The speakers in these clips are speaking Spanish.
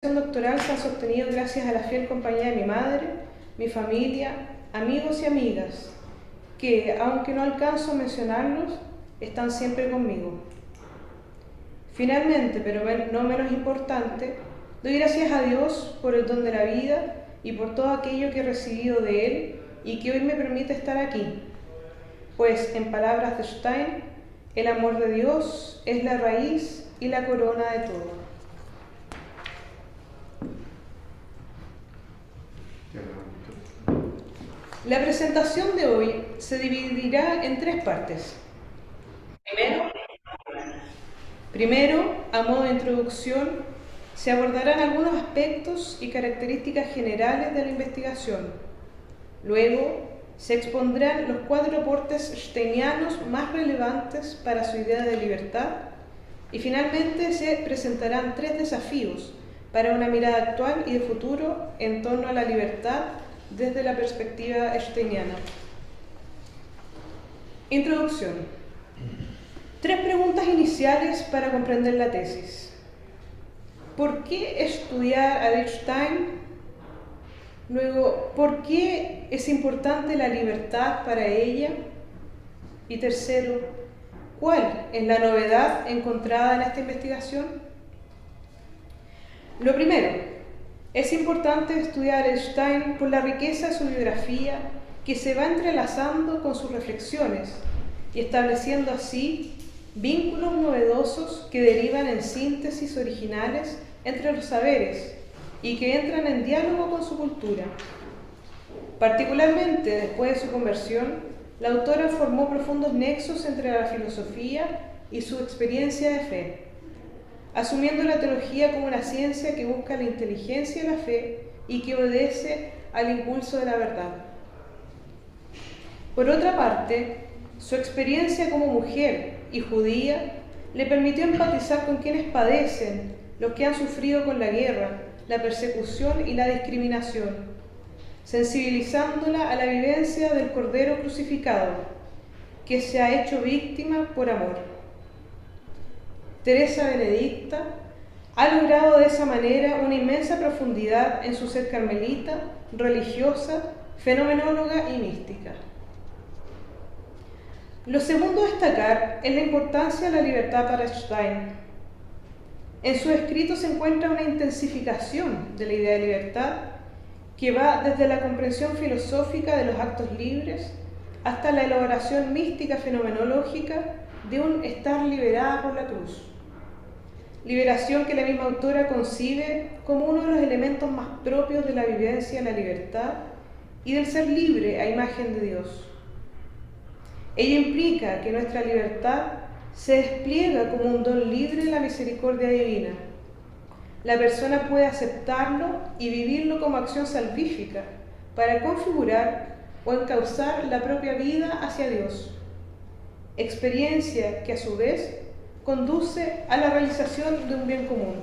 Doctoral se han sostenido gracias a la fiel compañía de mi madre, mi familia, amigos y amigas, que, aunque no alcanzo a mencionarlos, están siempre conmigo. Finalmente, pero no menos importante, doy gracias a Dios por el don de la vida y por todo aquello que he recibido de Él y que hoy me permite estar aquí. Pues, en palabras de Stein, el amor de Dios es la raíz y la corona de todo. La presentación de hoy se dividirá en tres partes. Primero, a modo de introducción, se abordarán algunos aspectos y características generales de la investigación. Luego, se expondrán los 4 aportes steinianos más relevantes para su idea de libertad y finalmente se presentarán 3 desafíos para una mirada actual y de futuro en torno a la libertad desde la perspectiva steiniana. Introducción. 3 preguntas iniciales para comprender la tesis. ¿Por qué estudiar a Stein? Luego, ¿por qué es importante la libertad para ella? Y tercero, ¿cuál es la novedad encontrada en esta investigación? Lo primero, es importante estudiar a Stein por la riqueza de su biografía que se va entrelazando con sus reflexiones y estableciendo así vínculos novedosos que derivan en síntesis originales entre los saberes y que entran en diálogo con su cultura. Particularmente después de su conversión, la autora formó profundos nexos entre la filosofía y su experiencia de fe, asumiendo la teología como una ciencia que busca la inteligencia y la fe y que obedece al impulso de la verdad. Por otra parte, su experiencia como mujer y judía le permitió empatizar con quienes padecen, los que han sufrido con la guerra, la persecución y la discriminación, sensibilizándola a la vivencia del Cordero crucificado, que se ha hecho víctima por amor. Teresa Benedicta ha logrado de esa manera una inmensa profundidad en su ser carmelita, religiosa, fenomenóloga y mística. Lo segundo a destacar es la importancia de la libertad para Stein. En su escrito se encuentra una intensificación de la idea de libertad que va desde la comprensión filosófica de los actos libres hasta la elaboración mística fenomenológica de un estar liberada por la cruz. Liberación que la misma autora concibe como uno de los elementos más propios de la vivencia de la libertad y del ser libre a imagen de Dios. Ello implica que nuestra libertad se despliega como un don libre de la misericordia divina. La persona puede aceptarlo y vivirlo como acción salvífica para configurar o encauzar la propia vida hacia Dios. Experiencia que a su vez conduce a la realización de un bien común.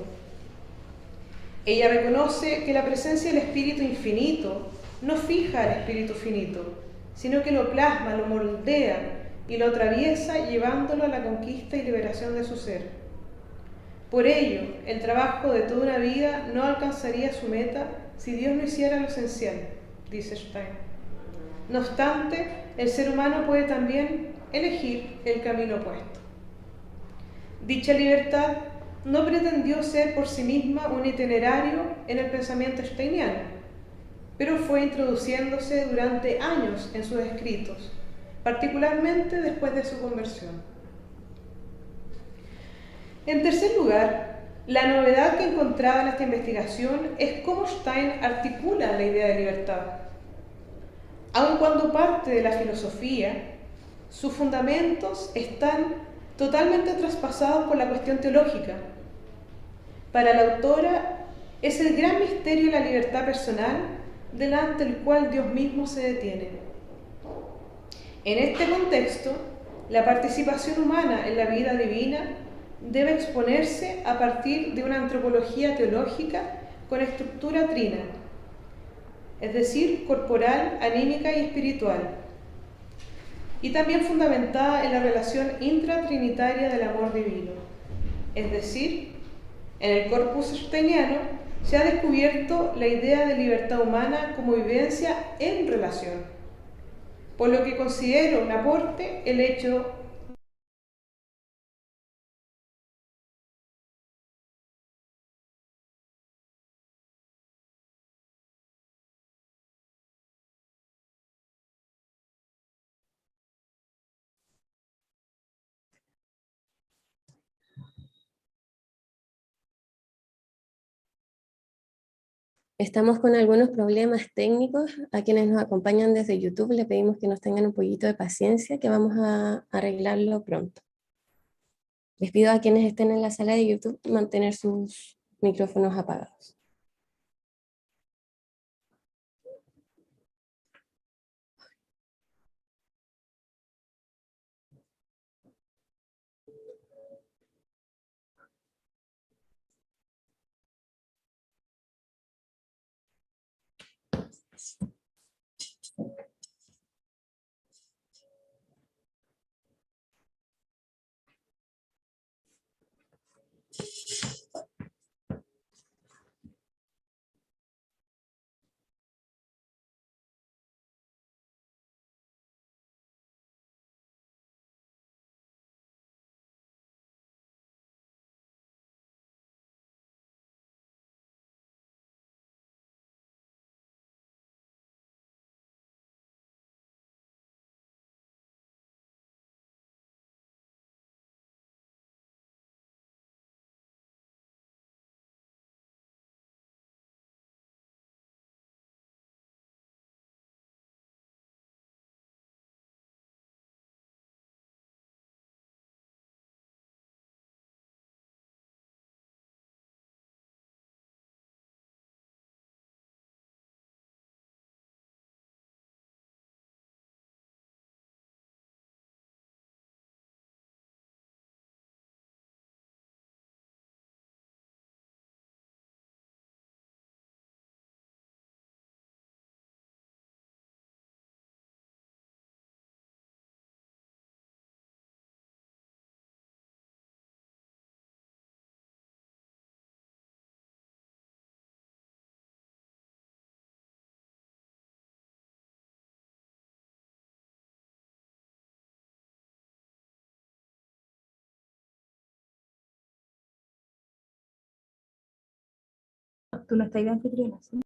Ella reconoce que la presencia del Espíritu infinito no fija al Espíritu finito, sino que lo plasma, lo moldea y lo atraviesa llevándolo a la conquista y liberación de su ser. Por ello, el trabajo de toda una vida no alcanzaría su meta si Dios no hiciera lo esencial, dice Stein. No obstante, el ser humano puede también elegir el camino opuesto. Dicha libertad no pretendió ser por sí misma un itinerario en el pensamiento steiniano, pero fue introduciéndose durante años en sus escritos, particularmente después de su conversión. En tercer lugar, la novedad que encontraba en esta investigación es cómo Stein articula la idea de libertad. Aun cuando parte de la filosofía, sus fundamentos están totalmente traspasados por la cuestión teológica. Para la autora es el gran misterio de la libertad personal delante del cual Dios mismo se detiene. En este contexto, la participación humana en la vida divina debe exponerse a partir de una antropología teológica con estructura trina, es decir, corporal, anímica y espiritual, y también fundamentada en la relación intratrinitaria del amor divino, es decir, en el corpus steiniano se ha descubierto la idea de libertad humana como vivencia en relación, por lo que considero un aporte el hecho Estamos con algunos problemas técnicos. A quienes nos acompañan desde YouTube le pedimos que nos tengan un poquito de paciencia, que vamos a arreglarlo pronto. Les pido a quienes estén en la sala de YouTube mantener sus micrófonos apagados. Tú no estás de anfitriona, ¿sí?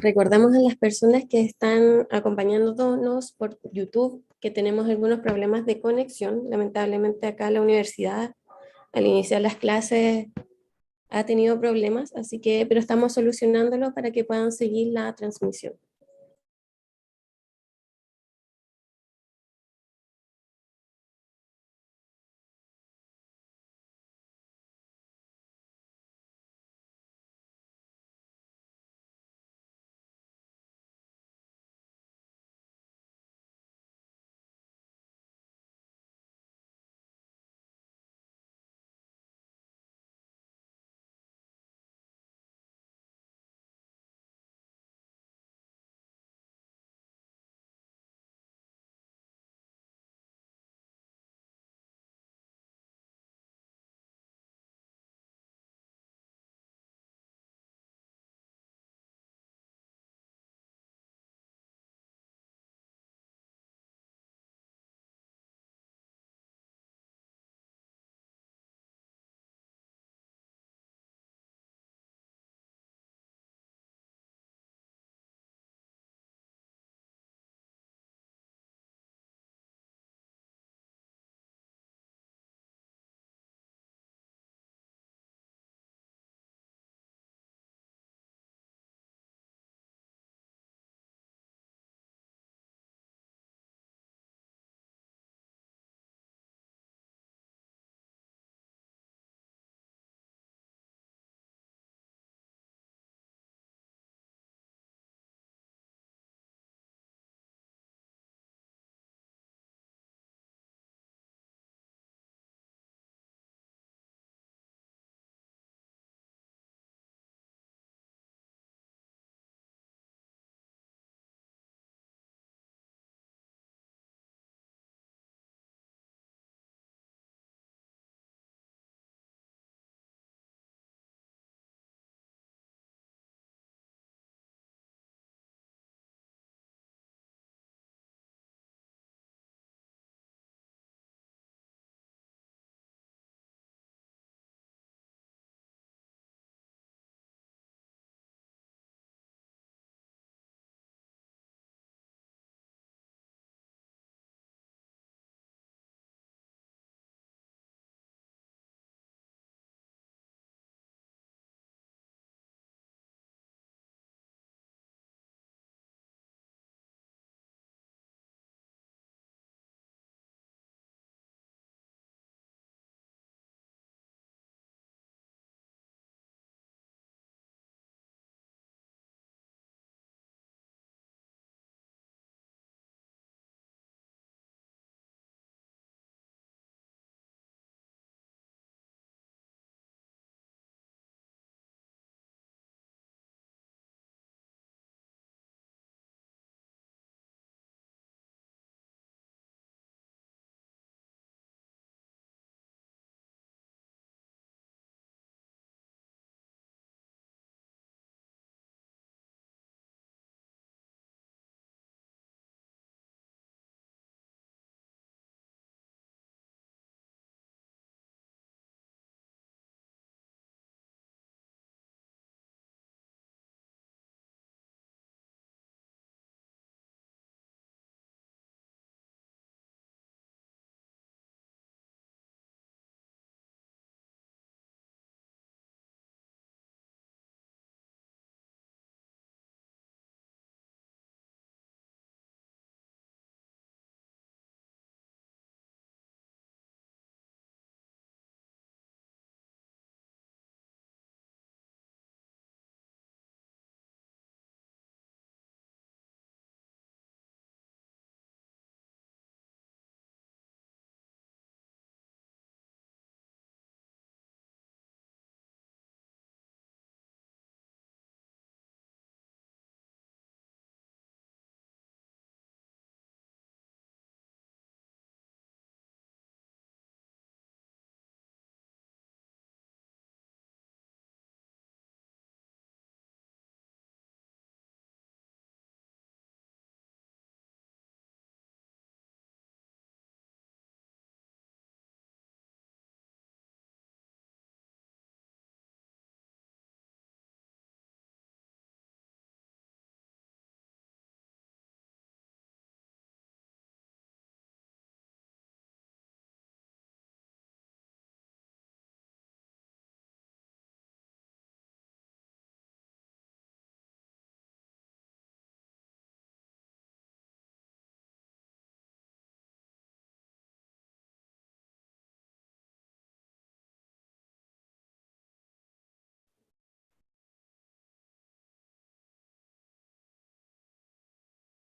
Recordamos a las personas que están acompañándonos por YouTube que tenemos algunos problemas de conexión. Lamentablemente acá la universidad al iniciar las clases ha tenido problemas, así que, pero estamos solucionándolo para que puedan seguir la transmisión.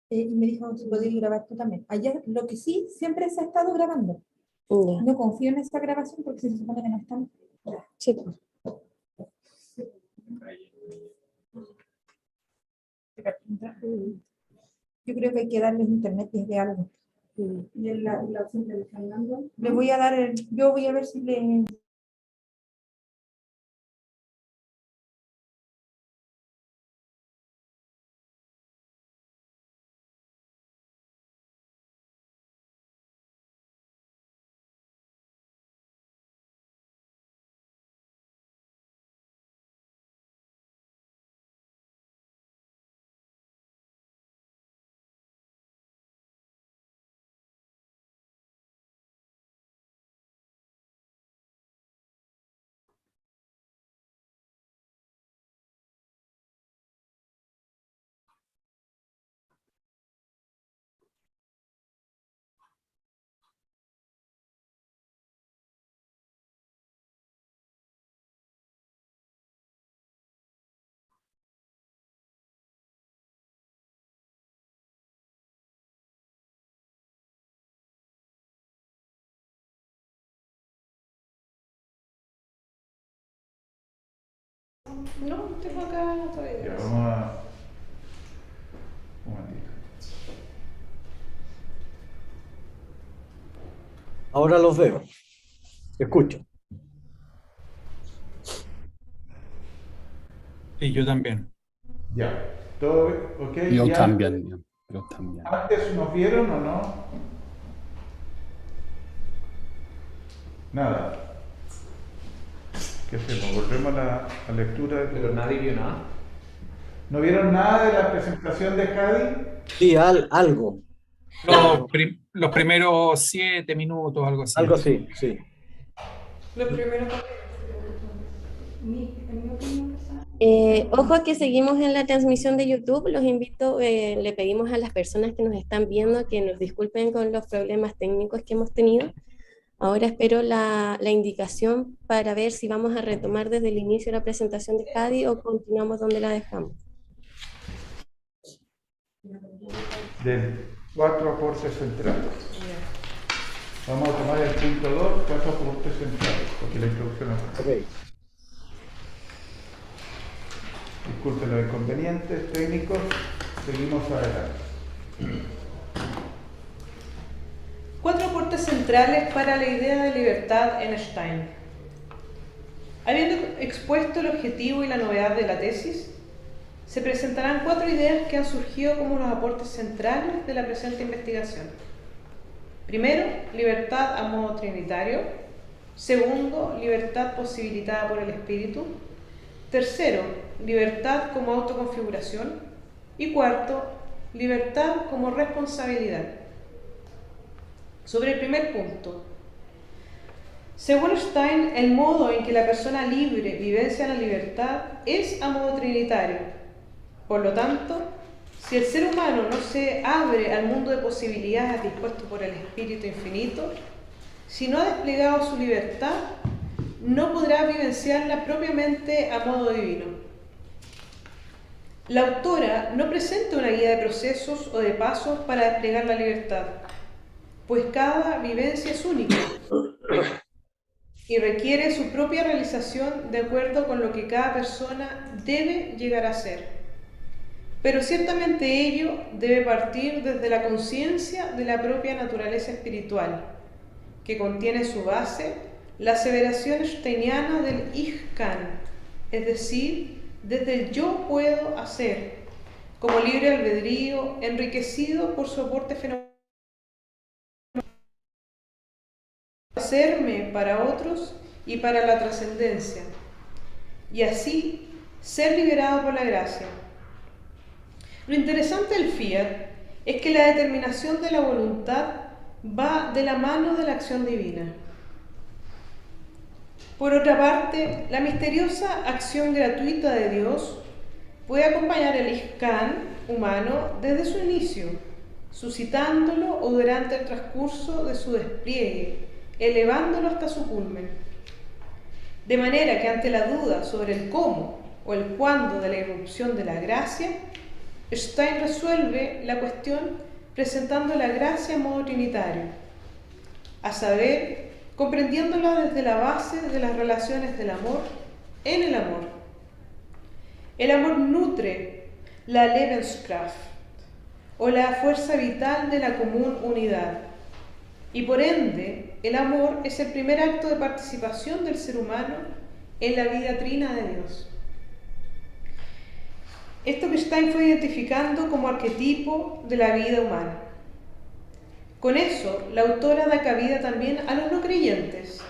y me dijo si podía grabar tú también. Allá lo que sí, siempre se ha estado grabando. Ya. No confío en esa grabación porque se supone que no están. Sí, pues. Yo creo que hay que darles internet desde algo. Y en la opción de Fernando. Le voy a dar yo voy a ver si le. No, tengo acá todavía. Ya, vamos a... Un momentito. Ahora los veo. Escucho. Sí, yo también. Ya. ¿Todo ok? Yo ¿Y también, yo también. antes nos vieron o no? Nada. ¿Qué hacemos? ¿Volvemos a la lectura? Pero nadie vio nada. ¿No vieron nada de la presentación de Jadi? Sí, algo. Los primeros 7 minutos, algo así. Algo así, sí. Los primeros Ojo que seguimos en la transmisión de YouTube, los invito, le pedimos a las personas que nos están viendo que nos disculpen con los problemas técnicos que hemos tenido. Ahora espero la indicación para ver si vamos a retomar desde el inicio la presentación de Jadi o continuamos donde la dejamos. Del 4 aportes centrales. Vamos a tomar el punto 2, 4 aportes centrales, porque la introducción es... Ok. Disculpen los inconvenientes técnicos, seguimos adelante. 4 aportes centrales para la idea de libertad en Stein. Habiendo expuesto el objetivo y la novedad de la tesis, se presentarán 4 ideas que han surgido como los aportes centrales de la presente investigación. Primero, libertad a modo trinitario. Segundo, libertad posibilitada por el espíritu. Tercero, libertad como autoconfiguración. Y cuarto, libertad como responsabilidad. Sobre el primer punto, según Stein, el modo en que la persona libre vivencia la libertad es a modo trinitario. Por lo tanto, si el ser humano no se abre al mundo de posibilidades dispuesto por el Espíritu Infinito, si no ha desplegado su libertad, no podrá vivenciarla propiamente a modo divino. La autora no presenta una guía de procesos o de pasos para desplegar la libertad, pues cada vivencia es única y requiere su propia realización de acuerdo con lo que cada persona debe llegar a ser. Pero ciertamente ello debe partir desde la conciencia de la propia naturaleza espiritual, que contiene en su base la aseveración steiniana del Ich kann, es decir, desde el yo puedo hacer, como libre albedrío enriquecido por su aporte fenomenal, hacerme para otros y para la trascendencia, y así ser liberado por la gracia. Lo interesante del Fiat es que la determinación de la voluntad va de la mano de la acción divina. Por otra parte, la misteriosa acción gratuita de Dios puede acompañar el Ich kann humano desde su inicio, suscitándolo o durante el transcurso de su despliegue, elevándolo hasta su culmen. De manera que ante la duda sobre el cómo o el cuándo de la irrupción de la gracia, Stein resuelve la cuestión presentando la gracia en modo trinitario, a saber, comprendiéndola desde la base de las relaciones del amor en el amor. El amor nutre la Lebenskraft, o la fuerza vital de la común unidad, y por ende, el amor es el primer acto de participación del ser humano en la vida trina de Dios. Esto que Stein fue identificando como arquetipo de la vida humana. Con eso, la autora da cabida también a los no creyentes,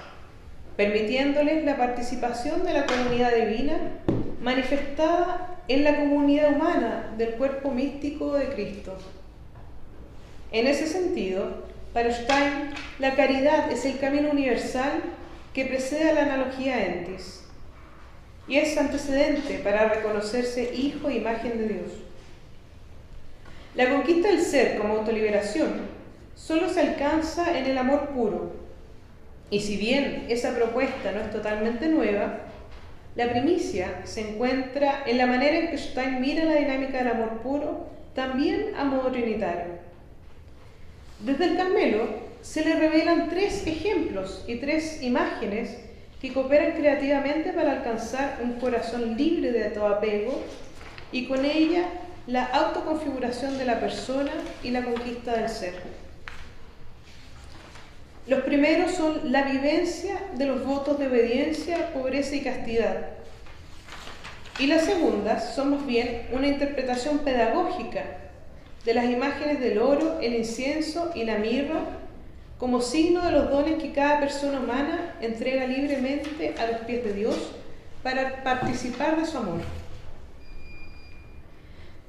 permitiéndoles la participación de la comunidad divina manifestada en la comunidad humana del cuerpo místico de Cristo. En ese sentido, para Stein, la caridad es el camino universal que precede a la analogía entis y es antecedente para reconocerse hijo e imagen de Dios. La conquista del ser como autoliberación solo se alcanza en el amor puro, y si bien esa propuesta no es totalmente nueva, la primicia se encuentra en la manera en que Stein mira la dinámica del amor puro también a modo trinitario. Desde el Carmelo se le revelan 3 ejemplos y 3 imágenes que cooperan creativamente para alcanzar un corazón libre de todo apego y con ella la autoconfiguración de la persona y la conquista del ser. Los primeros son la vivencia de los votos de obediencia, pobreza y castidad. Y las segundas son más bien una interpretación pedagógica de las imágenes del oro, el incienso y la mirra como signo de los dones que cada persona humana entrega libremente a los pies de Dios para participar de su amor.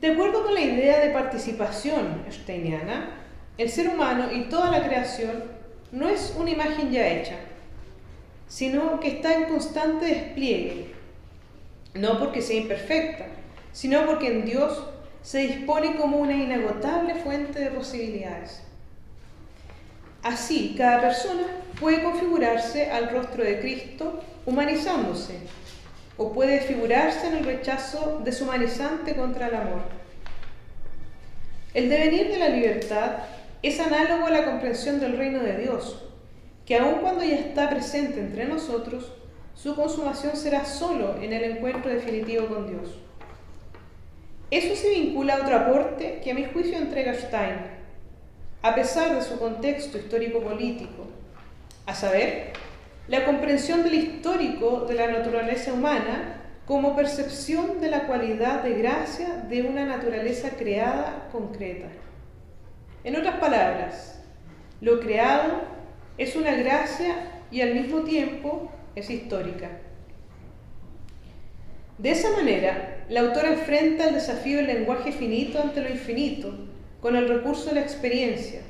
De acuerdo con la idea de participación steiniana, el ser humano y toda la creación no es una imagen ya hecha, sino que está en constante despliegue, no porque sea imperfecta, sino porque en Dios se dispone como una inagotable fuente de posibilidades. Así, cada persona puede configurarse al rostro de Cristo humanizándose, o puede figurarse en el rechazo deshumanizante contra el amor. El devenir de la libertad es análogo a la comprensión del reino de Dios, que aun cuando ya está presente entre nosotros, su consumación será solo en el encuentro definitivo con Dios. Eso se vincula a otro aporte que a mi juicio entrega Stein, a pesar de su contexto histórico-político, a saber, la comprensión del histórico de la naturaleza humana como percepción de la cualidad de gracia de una naturaleza creada concreta. En otras palabras, lo creado es una gracia y al mismo tiempo es histórica. De esa manera, la autora enfrenta el desafío del lenguaje finito ante lo infinito, con el recurso de la experiencia,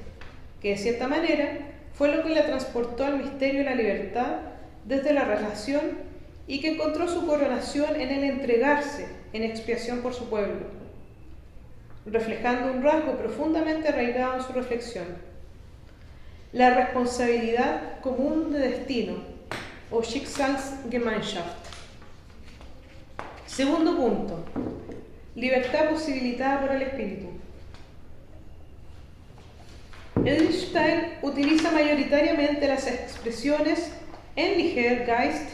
que de cierta manera fue lo que la transportó al misterio de la libertad desde la relación y que encontró su coronación en el entregarse en expiación por su pueblo, reflejando un rasgo profundamente arraigado en su reflexión: la responsabilidad común de destino, o Schicksalsgemeinschaft. Segundo punto, libertad posibilitada por el Espíritu. Edith Stein utiliza mayoritariamente las expresiones Ähnlicher Geist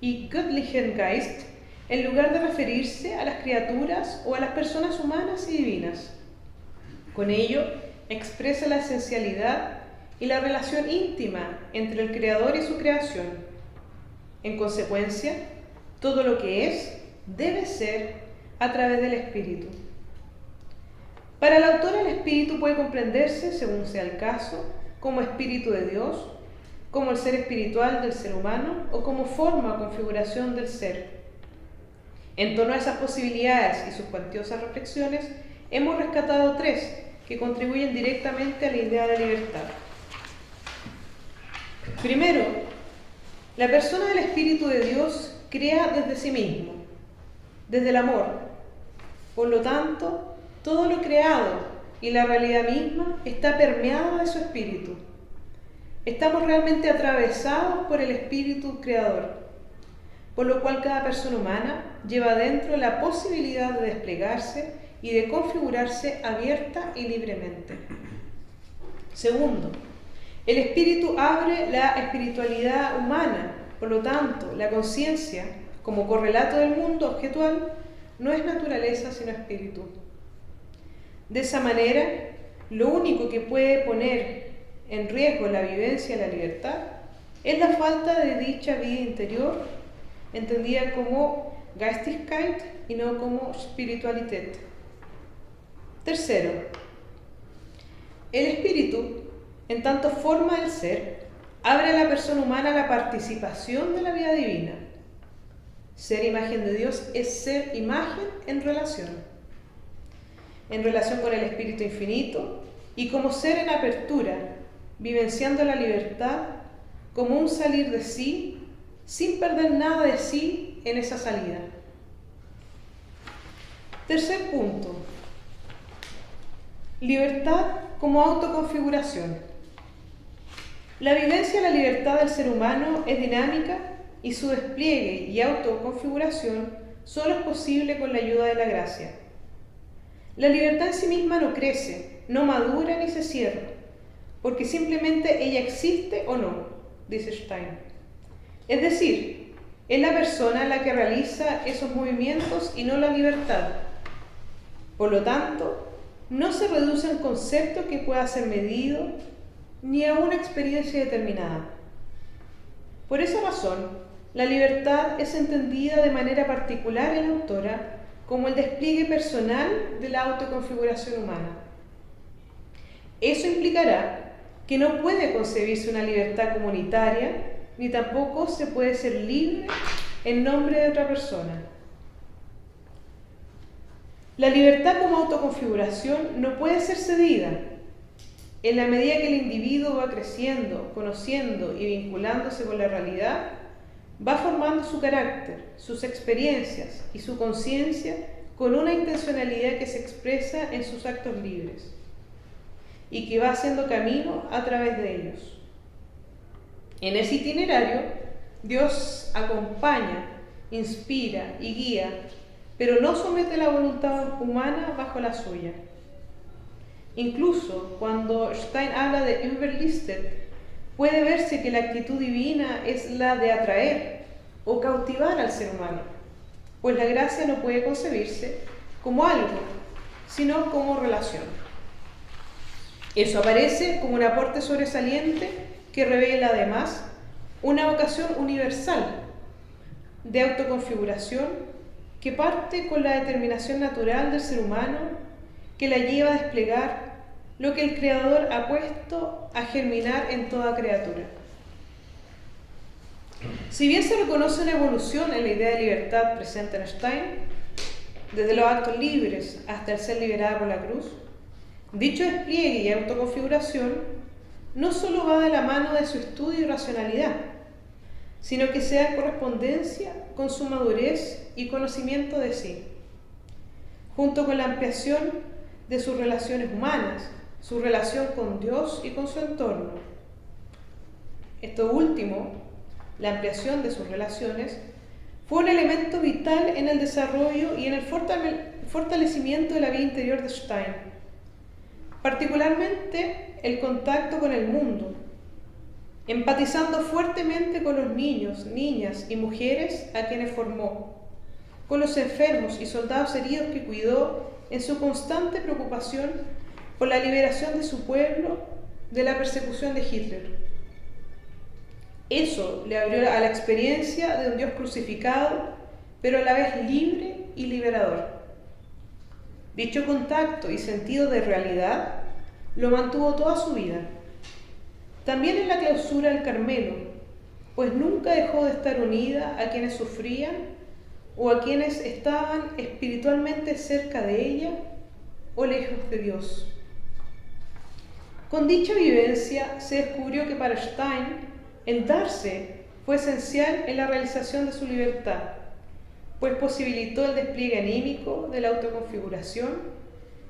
y Göttlichen Geist en lugar de referirse a las criaturas o a las personas humanas y divinas. Con ello, expresa la esencialidad y la relación íntima entre el Creador y su creación. En consecuencia, todo lo que es, debe ser a través del Espíritu. Para la autora, el Espíritu puede comprenderse, según sea el caso, como Espíritu de Dios, como el ser espiritual del ser humano o como forma o configuración del ser. En torno a esas posibilidades y sus cuantiosas reflexiones, hemos rescatado 3 que contribuyen directamente a la idea de la libertad. Primero, la persona del Espíritu de Dios crea desde sí mismo, desde el amor. Por lo tanto, todo lo creado y la realidad misma está permeada de su espíritu. Estamos realmente atravesados por el espíritu creador, por lo cual cada persona humana lleva dentro la posibilidad de desplegarse y de configurarse abierta y libremente. Segundo, el espíritu abre la espiritualidad humana, por lo tanto, la conciencia, como correlato del mundo objetual, no es naturaleza sino espíritu. De esa manera, lo único que puede poner en riesgo la vivencia de la libertad es la falta de dicha vida interior, entendida como Geistigkeit y no como Spiritualität. Tercero, el espíritu, en tanto forma del ser, abre a la persona humana la participación de la vida divina. Ser imagen de Dios es ser imagen en relación con el Espíritu Infinito y como ser en apertura, vivenciando la libertad como un salir de sí, sin perder nada de sí en esa salida. Tercer punto, libertad como autoconfiguración. La vivencia de la libertad del ser humano es dinámica y su despliegue y autoconfiguración solo es posible con la ayuda de la gracia. La libertad en sí misma no crece, no madura ni se cierra, porque simplemente ella existe o no, dice Stein. Es decir, es la persona la que realiza esos movimientos y no la libertad. Por lo tanto, no se reduce a un concepto que pueda ser medido ni a una experiencia determinada. Por esa razón, la libertad es entendida de manera particular en la autora como el despliegue personal de la autoconfiguración humana. Eso implicará que no puede concebirse una libertad comunitaria, ni tampoco se puede ser libre en nombre de otra persona. La libertad como autoconfiguración no puede ser cedida. En la medida que el individuo va creciendo, conociendo y vinculándose con la realidad, va formando su carácter, sus experiencias y su conciencia con una intencionalidad que se expresa en sus actos libres y que va haciendo camino a través de ellos. En ese itinerario, Dios acompaña, inspira y guía, pero no somete la voluntad humana bajo la suya. Incluso cuando Stein habla de Überlistet, puede verse que la actitud divina es la de atraer o cautivar al ser humano, pues la gracia no puede concebirse como algo, sino como relación. Eso aparece como un aporte sobresaliente que revela además una vocación universal de autoconfiguración que parte con la determinación natural del ser humano que la lleva a desplegar lo que el Creador ha puesto a germinar en toda criatura. Si bien se reconoce una evolución en la idea de libertad presente en Stein, desde los actos libres hasta el ser liberado por la cruz, dicho despliegue y autoconfiguración no solo va de la mano de su estudio y racionalidad, sino que se da en correspondencia con su madurez y conocimiento de sí, junto con la ampliación de sus relaciones humanas, su relación con Dios y con su entorno. Esto último, la ampliación de sus relaciones, fue un elemento vital en el desarrollo y en el fortalecimiento de la vida interior de Stein, particularmente el contacto con el mundo, empatizando fuertemente con los niños, niñas y mujeres a quienes formó, con los enfermos y soldados heridos que cuidó en su constante preocupación por la liberación de su pueblo de la persecución de Hitler. Eso le abrió a la experiencia de un Dios crucificado, pero a la vez libre y liberador. Dicho contacto y sentido de realidad lo mantuvo toda su vida. También en la clausura del Carmelo, pues nunca dejó de estar unida a quienes sufrían o a quienes estaban espiritualmente cerca de ella o lejos de Dios. Con dicha vivencia se descubrió que para Stein el darse fue esencial en la realización de su libertad, pues posibilitó el despliegue anímico de la autoconfiguración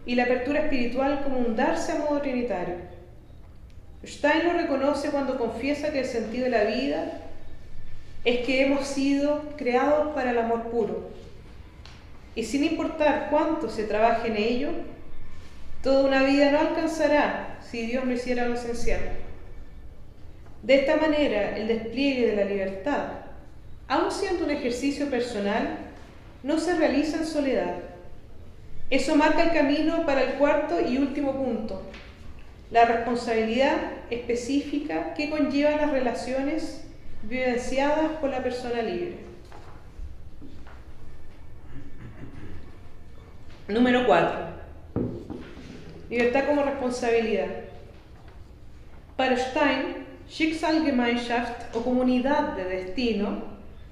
y la apertura espiritual como un darse a modo trinitario. Stein lo reconoce cuando confiesa que el sentido de la vida es que hemos sido creados para el amor puro. y sin importar cuánto se trabaje en ello, toda una vida no alcanzará si Dios no hiciera lo esencial. De esta manera, el despliegue de la libertad, aun siendo un ejercicio personal, no se realiza en soledad. Eso marca el camino para el cuarto y último punto, la responsabilidad específica que conlleva las relaciones vivenciadas por la persona libre. Número 4. Libertad como responsabilidad. Para Stein, Schicksalgemeinschaft o comunidad de destino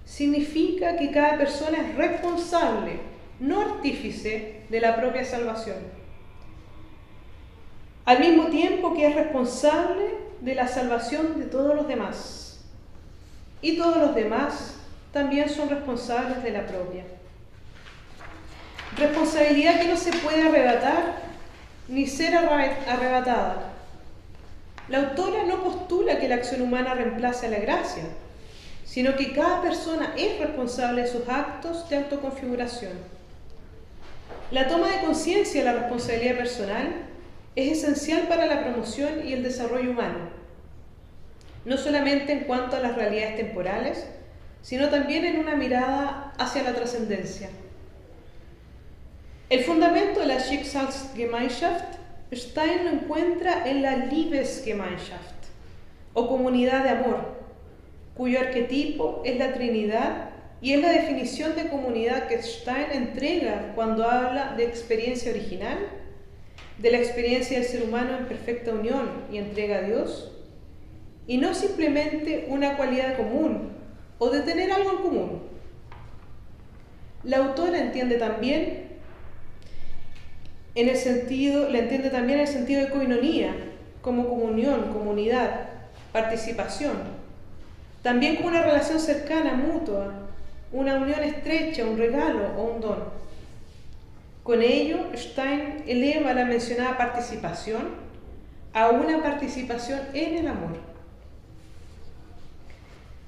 significa que cada persona es responsable, no artífice, de la propia salvación, al mismo tiempo que es responsable de la salvación de todos los demás. Y todos los demás también son responsables de la propia. Responsabilidad que no se puede arrebatar ni ser arrebatada. La autora no postula que la acción humana reemplace a la gracia, sino que cada persona es responsable de sus actos de autoconfiguración. La toma de conciencia de la responsabilidad personal es esencial para la promoción y el desarrollo humano, no solamente en cuanto a las realidades temporales, sino también en una mirada hacia la trascendencia. El fundamento de la Schicksalsgemeinschaft, Stein lo encuentra en la Liebesgemeinschaft, o comunidad de amor, cuyo arquetipo es la Trinidad y es la definición de comunidad que Stein entrega cuando habla de experiencia original, de la experiencia del ser humano en perfecta unión y entrega a Dios, y no simplemente una cualidad común o de tener algo en común. La autora entiende también en el sentido de koinonía, como comunión, comunidad, participación, también como una relación cercana, mutua, una unión estrecha, un regalo o un don. Con ello, Stein eleva la mencionada participación a una participación en el amor.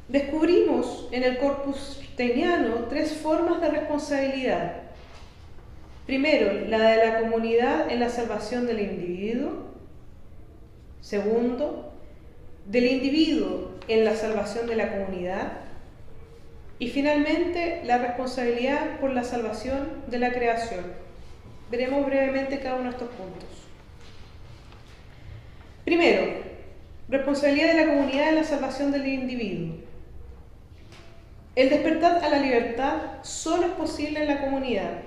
Descubrimos en el corpus steiniano 3 formas de responsabilidad. Primero, la de la comunidad en la salvación del individuo. Segundo, del individuo en la salvación de la comunidad. Y finalmente, la responsabilidad por la salvación de la creación. Veremos brevemente cada uno de estos puntos. Primero, responsabilidad de la comunidad en la salvación del individuo. El despertar a la libertad solo es posible en la comunidad,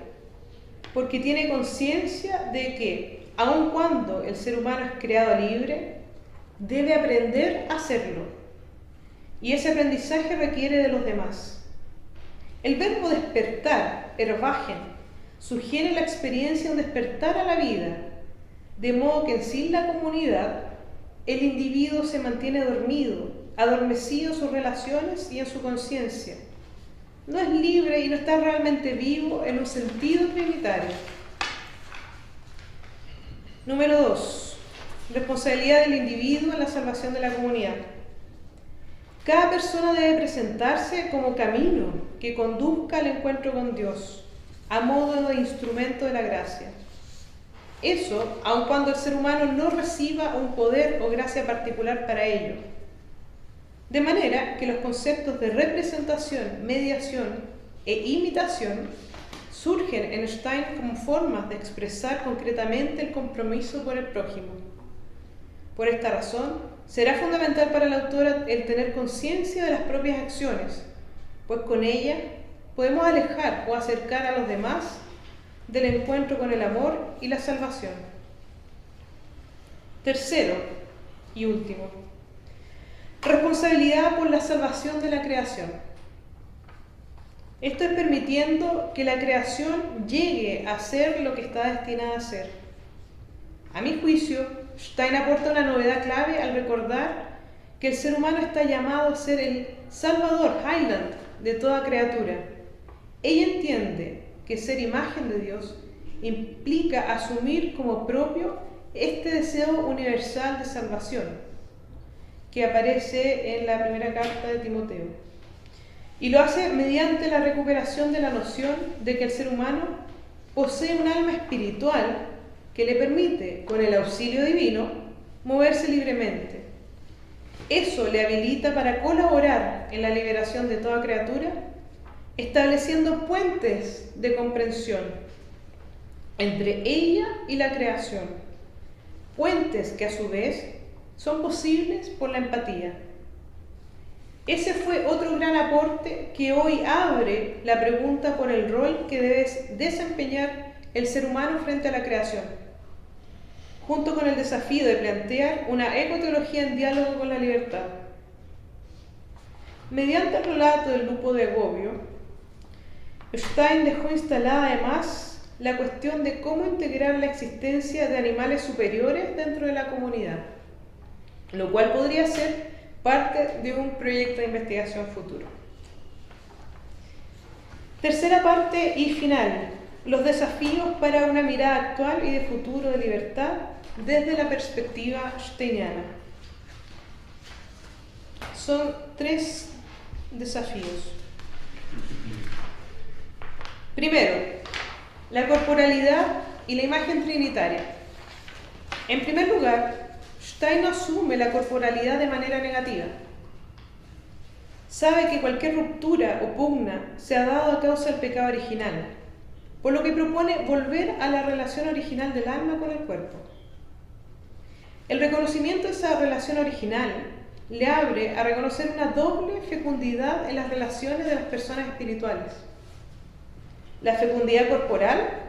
porque tiene conciencia de que, aun cuando el ser humano es creado libre, debe aprender a hacerlo. Y ese aprendizaje requiere de los demás. El verbo despertar, erwachen, sugiere la experiencia de un despertar a la vida, de modo que sin la comunidad, el individuo se mantiene dormido, adormecido en sus relaciones y en su conciencia. No es libre y no está realmente vivo en un sentido trinitario. Número 2. Responsabilidad del individuo en la salvación de la comunidad. Cada persona debe presentarse como camino que conduzca al encuentro con Dios, a modo de instrumento de la gracia. Eso, aun cuando el ser humano no reciba un poder o gracia particular para ello. De manera que los conceptos de representación, mediación e imitación surgen en Stein como formas de expresar concretamente el compromiso por el prójimo. Por esta razón, será fundamental para la autora el tener conciencia de las propias acciones, pues con ella podemos alejar o acercar a los demás del encuentro con el amor y la salvación. Tercero y último, responsabilidad por la salvación de la creación. Esto es permitiendo que la creación llegue a ser lo que está destinada a ser. A mi juicio, Stein aporta una novedad clave al recordar que el ser humano está llamado a ser el Salvador, Heiland, de toda criatura. Ella entiende que ser imagen de Dios implica asumir como propio este deseo universal de salvación que aparece en la primera carta de Timoteo. y lo hace mediante la recuperación de la noción de que el ser humano posee un alma espiritual que le permite, con el auxilio divino, moverse libremente. Eso le habilita para colaborar en la liberación de toda criatura, estableciendo puentes de comprensión entre ella y la creación, puentes que a su vez son posibles por la empatía. Ese fue otro gran aporte que hoy abre la pregunta por el rol que debe desempeñar el ser humano frente a la creación, junto con el desafío de plantear una ecoteología en diálogo con la libertad. Mediante el relato del lupo de Bobbio, Stein dejó instalada además la cuestión de cómo integrar la existencia de animales superiores dentro de la comunidad, lo cual podría ser parte de un proyecto de investigación futuro. Tercera parte y final: los desafíos para una mirada actual y de futuro de libertad desde la perspectiva steiniana. Son 3 desafíos. Primero, la corporalidad y la imagen trinitaria. En primer lugar, Stein no asume la corporalidad de manera negativa. Sabe que cualquier ruptura o pugna se ha dado a causa del pecado original, por lo que propone volver a la relación original del alma con el cuerpo. El reconocimiento de esa relación original le abre a reconocer una doble fecundidad en las relaciones de las personas espirituales: la fecundidad corporal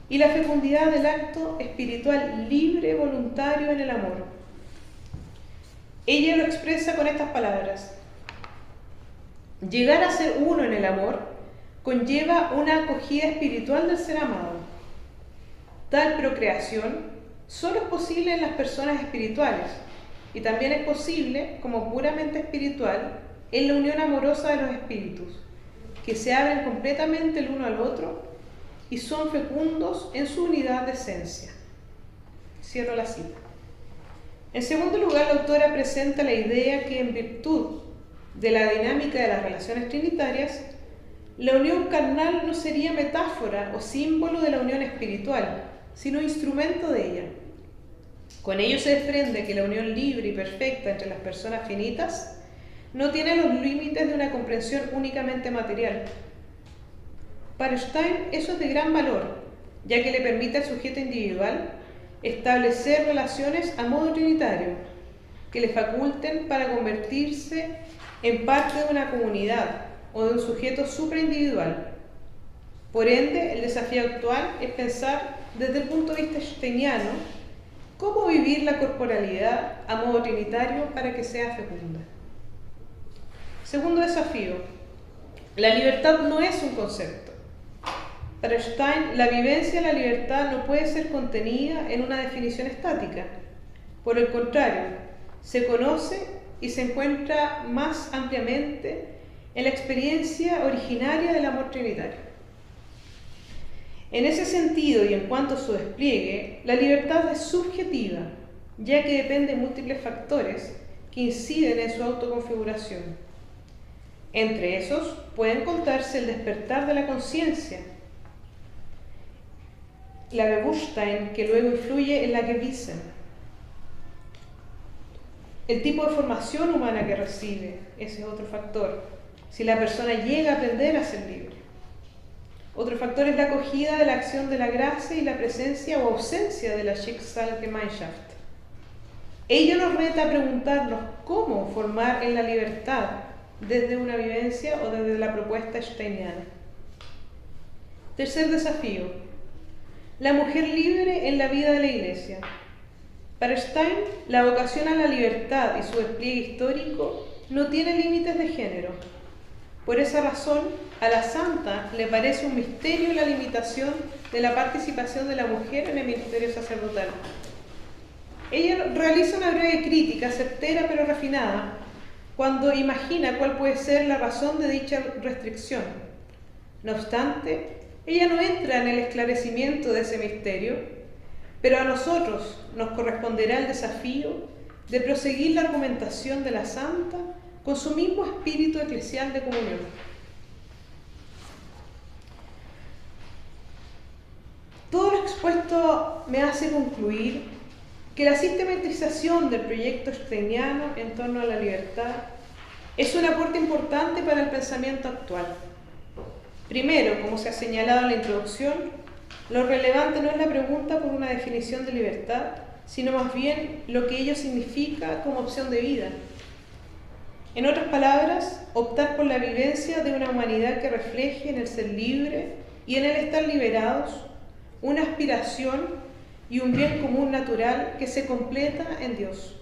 y la fecundidad del acto espiritual libre, voluntario en el amor. Ella lo expresa con estas palabras: llegar a ser uno en el amor conlleva una acogida espiritual del ser amado. Tal procreación solo es posible en las personas espirituales, y también es posible, como puramente espiritual, en la unión amorosa de los espíritus, que se abren completamente el uno al otro y son fecundos en su unidad de esencia. Cierro la cita. En segundo lugar, la autora presenta la idea que, en virtud de la dinámica de las relaciones trinitarias, la unión carnal no sería metáfora o símbolo de la unión espiritual, sino instrumento de ella. Con ello se desprende que la unión libre y perfecta entre las personas finitas no tiene los límites de una comprensión únicamente material. Para Stein eso es de gran valor, ya que le permite al sujeto individual establecer relaciones a modo trinitario, que le faculten para convertirse en parte de una comunidad o de un sujeto supraindividual. Por ende, el desafío actual es pensar desde el punto de vista steiniano cómo vivir la corporalidad a modo trinitario para que sea fecunda. Segundo desafío: la libertad no es un concepto. Para Stein, la vivencia de la libertad no puede ser contenida en una definición estática. Por el contrario, se conoce y se encuentra más ampliamente en la experiencia originaria del amor trinitario. En ese sentido, y en cuanto a su despliegue, la libertad es subjetiva, ya que depende de múltiples factores que inciden en su autoconfiguración. Entre esos pueden contarse el despertar de la conciencia, la Bewusstsein, que luego influye en la Gewissen, el tipo de formación humana que recibe, ese es otro factor, si la persona llega a aprender a ser libre. Otro factor es la acogida de la acción de la gracia y la presencia o ausencia de la Schicksalgemeinschaft. Ello nos reta a preguntarnos cómo formar en la libertad desde una vivencia o desde la propuesta steiniana. Tercer desafío: la mujer libre en la vida de la Iglesia. Para Stein, la vocación a la libertad y su despliegue histórico no tiene límites de género. Por esa razón, a la santa le parece un misterio la limitación de la participación de la mujer en el ministerio sacerdotal. Ella realiza una breve crítica, certera pero refinada, cuando imagina cuál puede ser la razón de dicha restricción. No obstante, ella no entra en el esclarecimiento de ese misterio, pero a nosotros nos corresponderá el desafío de proseguir la argumentación de la santa con su mismo espíritu eclesial de comunión. Todo lo expuesto me hace concluir que la sistematización del proyecto steiniano en torno a la libertad es un aporte importante para el pensamiento actual. Primero, como se ha señalado en la introducción, lo relevante no es la pregunta por una definición de libertad, sino más bien lo que ello significa como opción de vida. En otras palabras, optar por la vivencia de una humanidad que refleje en el ser libre y en el estar liberados una aspiración y un bien común natural que se completa en Dios.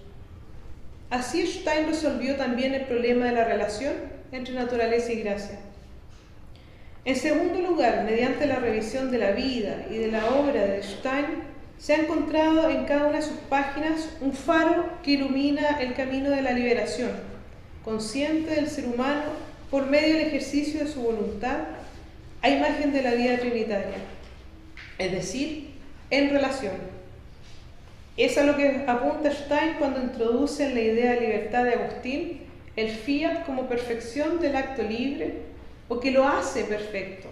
Así Stein resolvió también el problema de la relación entre naturaleza y gracia. En segundo lugar, mediante la revisión de la vida y de la obra de Stein, se ha encontrado en cada una de sus páginas un faro que ilumina el camino de la liberación, consciente del ser humano por medio del ejercicio de su voluntad, a imagen de la vida trinitaria, es decir, en relación. Es a lo que apunta Stein cuando introduce en la idea de libertad de Agustín el fiat como perfección del acto libre, o que lo hace perfecto,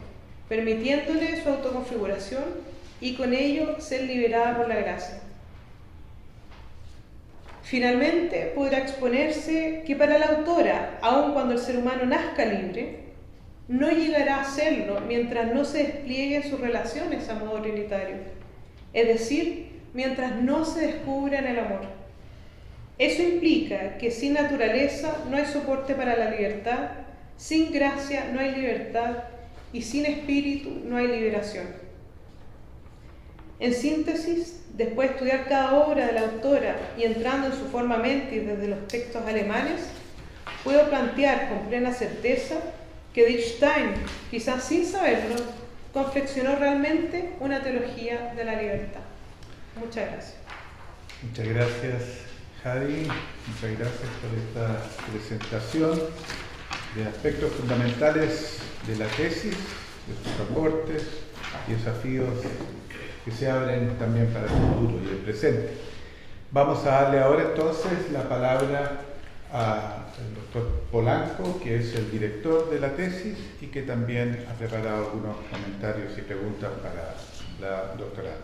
permitiéndole su autoconfiguración y con ello ser liberada por la gracia. Finalmente, podrá exponerse que para la autora, aun cuando el ser humano nazca libre, no llegará a serlo mientras no se desplieguen sus relaciones a modo trinitario, es decir, mientras no se descubra en el amor. Eso implica que sin naturaleza no hay soporte para la libertad, sin gracia no hay libertad y sin espíritu no hay liberación. En síntesis, después de estudiar cada obra de la autora y entrando en su forma mentis desde los textos alemanes, puedo plantear con plena certeza que Stein, quizás sin saberlo, confeccionó realmente una teología de la libertad. Muchas gracias. Muchas gracias, Jadi. Muchas gracias por esta presentación de aspectos fundamentales de la tesis, de sus aportes y desafíos que se abren también para el futuro y el presente. Vamos a darle ahora entonces la palabra al doctor Polanco, que es el director de la tesis y que también ha preparado algunos comentarios y preguntas para la doctoranda.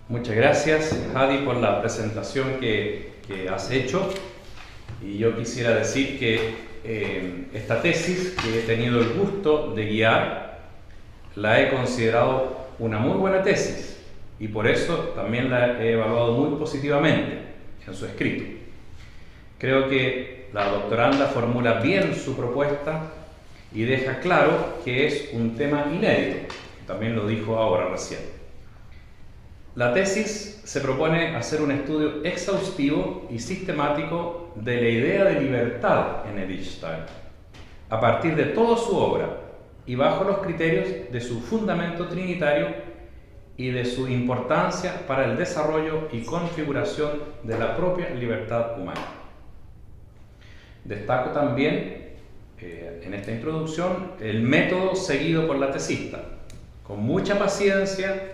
Muchas gracias, Jadi, por la presentación que has hecho. Y yo quisiera decir que esta tesis que he tenido el gusto de guiar, la he considerado una muy buena tesis y por eso también la he evaluado muy positivamente en su escrito. Creo que la doctoranda formula bien su propuesta y deja claro que es un tema inédito, también lo dijo ahora recién. La tesis se propone hacer un estudio exhaustivo y sistemático de la idea de libertad en Edith Stein, a partir de toda su obra y bajo los criterios de su fundamento trinitario y de su importancia para el desarrollo y configuración de la propia libertad humana. Destaco también en esta introducción el método seguido por la tesista, con mucha paciencia.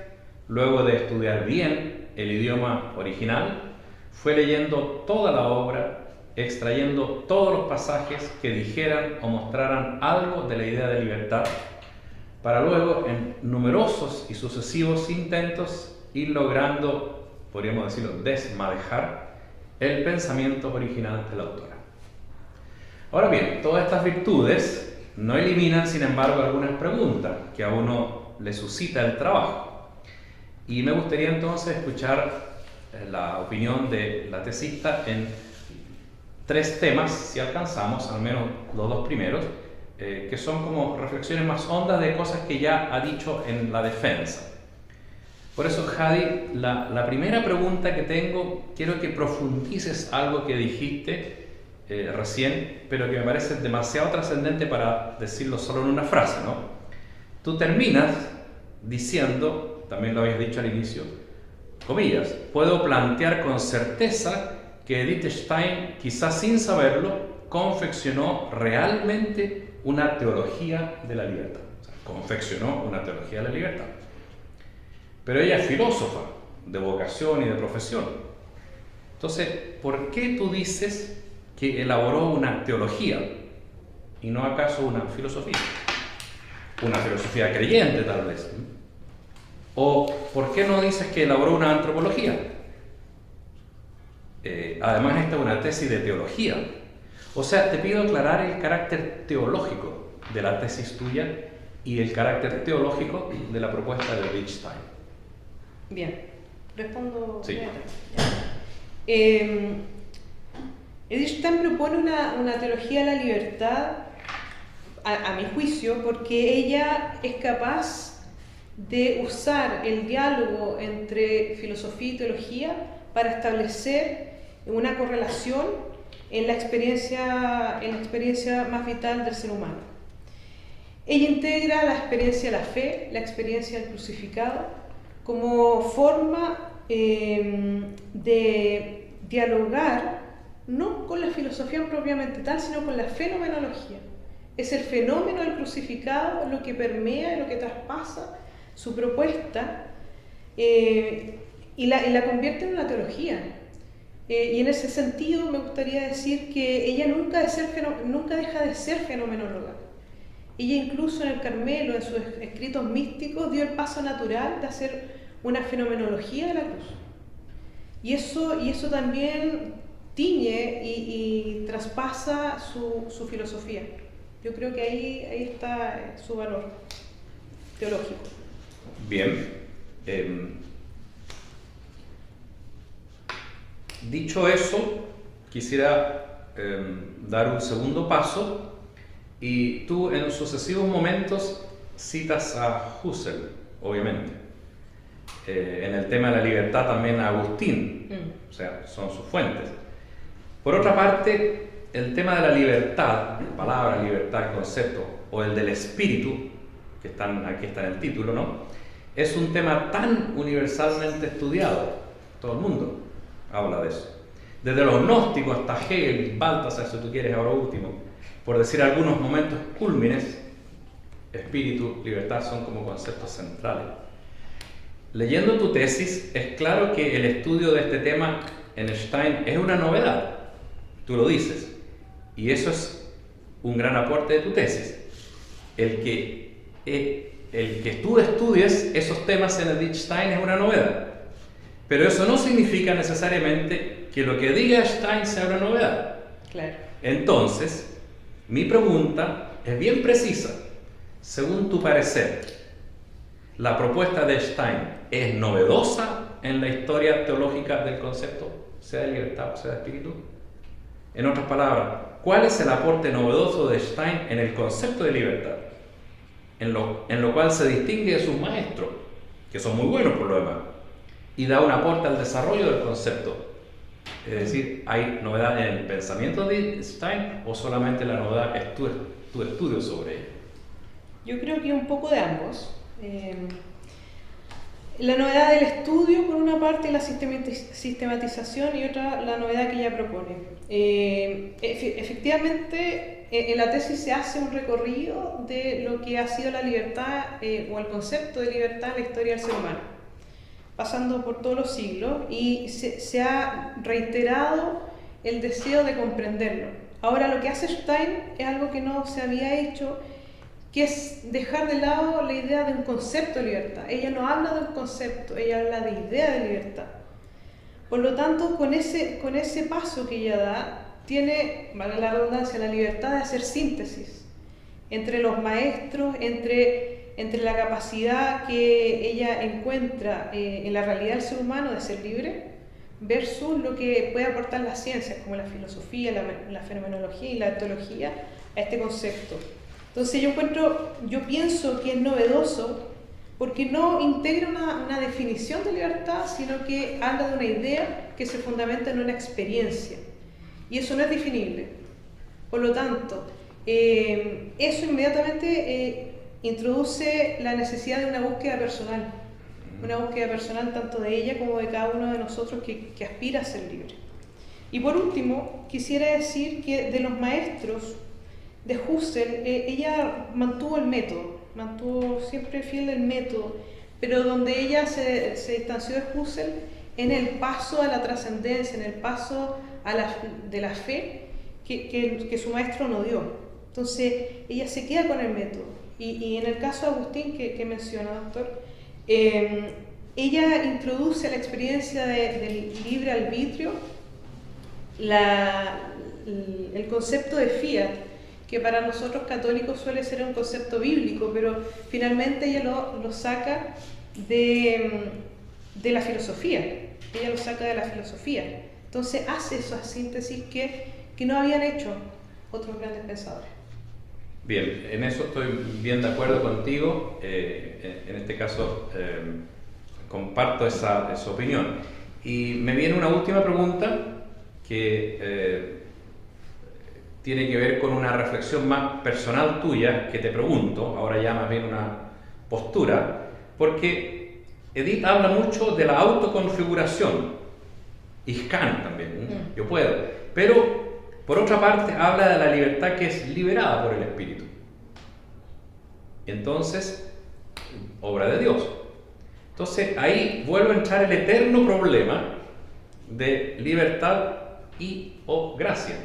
Luego de estudiar bien el idioma original, fue leyendo toda la obra, extrayendo todos los pasajes que dijeran o mostraran algo de la idea de libertad, para luego, en numerosos y sucesivos intentos, ir logrando, podríamos decirlo, desmadejar el pensamiento original de la autora. Ahora bien, todas estas virtudes no eliminan, sin embargo, algunas preguntas que a uno le suscita el trabajo. Y me gustaría entonces escuchar la opinión de la tesista en tres temas, si alcanzamos, al menos los dos primeros, que son como reflexiones más hondas de cosas que ya ha dicho en la defensa. Por eso, Jadi, la primera pregunta que tengo, quiero que profundices algo que dijiste recién, pero que me parece demasiado trascendente para decirlo solo en una frase, ¿no? Tú terminas diciendo, también lo habías dicho al inicio, comillas, puedo plantear con certeza que Edith Stein, quizás sin saberlo, confeccionó realmente una teología de la libertad. O sea, confeccionó una teología de la libertad. Pero ella es filósofa, de vocación y de profesión. Entonces, ¿por qué tú dices que elaboró una teología y no acaso una filosofía creyente tal vez. ¿O por qué no dices que elaboró una antropología? Además, esta es una tesis de teología. O sea, te pido aclarar el carácter teológico de la tesis tuya y el carácter teológico de la propuesta de Edith Stein. Bien, respondo. Sí. Edith Stein propone una teología de la libertad, a mi juicio, porque ella es capaz de usar el diálogo entre filosofía y teología para establecer una correlación en la experiencia más vital del ser humano. Ella integra la experiencia de la fe, la experiencia del crucificado, como forma de dialogar no con la filosofía propiamente tal, sino con la fenomenología. Es el fenómeno del crucificado lo que permea, lo que traspasa su propuesta y la convierte en una teología. Y en ese sentido me gustaría decir que ella nunca deja de ser fenomenóloga. Ella incluso en el Carmelo, en sus escritos místicos, dio el paso natural de hacer una fenomenología de la cruz. Y eso también tiñe y traspasa su filosofía. Yo creo que ahí está su valor teológico. Bien. Dicho eso, quisiera dar un segundo paso, y tú en sucesivos momentos citas a Husserl, obviamente. En el tema de la libertad también a Agustín, o sea, son sus fuentes. Por otra parte, el tema de la libertad, la palabra libertad, el concepto, o el del espíritu, que aquí está en el título, ¿no? Es un tema tan universalmente estudiado, todo el mundo habla de eso. Desde los gnósticos hasta Hegel, Balthasar, si tú quieres, ahora último, por decir algunos momentos cúlmines, espíritu, libertad son como conceptos centrales. Leyendo tu tesis, es claro que el estudio de este tema en Stein es una novedad, tú lo dices, y eso es un gran aporte de tu tesis. El que tú estudies esos temas en Edith Stein es una novedad, pero eso no significa necesariamente que lo que diga Stein sea una novedad. Claro. Entonces, mi pregunta es bien precisa. Según tu parecer, ¿la propuesta de Stein es novedosa en la historia teológica del concepto, sea de libertad o sea de espíritu? En otras palabras, ¿cuál es el aporte novedoso de Stein en el concepto de libertad? En lo cual se distingue de sus maestros, que son muy buenos por lo demás, y da un aporte al desarrollo del concepto. Es decir, ¿hay novedad en el pensamiento de Stein o solamente la novedad es tu estudio sobre ello? Yo creo que un poco de ambos. La novedad del estudio, por una parte, y la sistematización, y otra, la novedad que ella propone. Efectivamente, en la tesis se hace un recorrido de lo que ha sido la libertad o el concepto de libertad en la historia del ser humano, pasando por todos los siglos, y se ha reiterado el deseo de comprenderlo. Ahora, lo que hace Stein es algo que no se había hecho, que es dejar de lado la idea de un concepto de libertad. Ella no habla de un concepto, ella habla de idea de libertad. Por lo tanto, con ese paso que ella da, tiene, valga la redundancia, la libertad de hacer síntesis entre los maestros, entre la capacidad que ella encuentra en la realidad del ser humano de ser libre, versus lo que puede aportar las ciencias, como la filosofía, la fenomenología y la teología, a este concepto. Entonces yo pienso que es novedoso porque no integra una definición de libertad, sino que habla de una idea que se fundamenta en una experiencia. Y eso no es definible. Por lo tanto, eso inmediatamente introduce la necesidad de una búsqueda personal. Una búsqueda personal tanto de ella como de cada uno de nosotros que aspira a ser libre. Y por último, quisiera decir que de los maestros de Husserl, ella mantuvo el método, mantuvo siempre fiel del método, pero donde ella se distanció de Husserl en el paso a la trascendencia, en el paso de la fe, que su maestro no dio. Entonces, ella se queda con el método. Y en el caso de Agustín, que menciona, doctor, ella introduce la experiencia del libre arbitrio, el concepto de fiat, que para nosotros católicos suele ser un concepto bíblico, pero finalmente ella lo saca de la filosofía. Ella lo saca de la filosofía. Entonces hace esa síntesis que no habían hecho otros grandes pensadores. Bien, en eso estoy bien de acuerdo contigo. En este caso comparto esa opinión. Y me viene una última pregunta que tiene que ver con una reflexión más personal tuya que te pregunto, ahora ya más bien una postura, porque Edith habla mucho de la autoconfiguración, y Kant también, yo puedo, pero por otra parte habla de la libertad que es liberada por el Espíritu. Entonces, obra de Dios. Entonces ahí vuelve a entrar el eterno problema de libertad y o gracia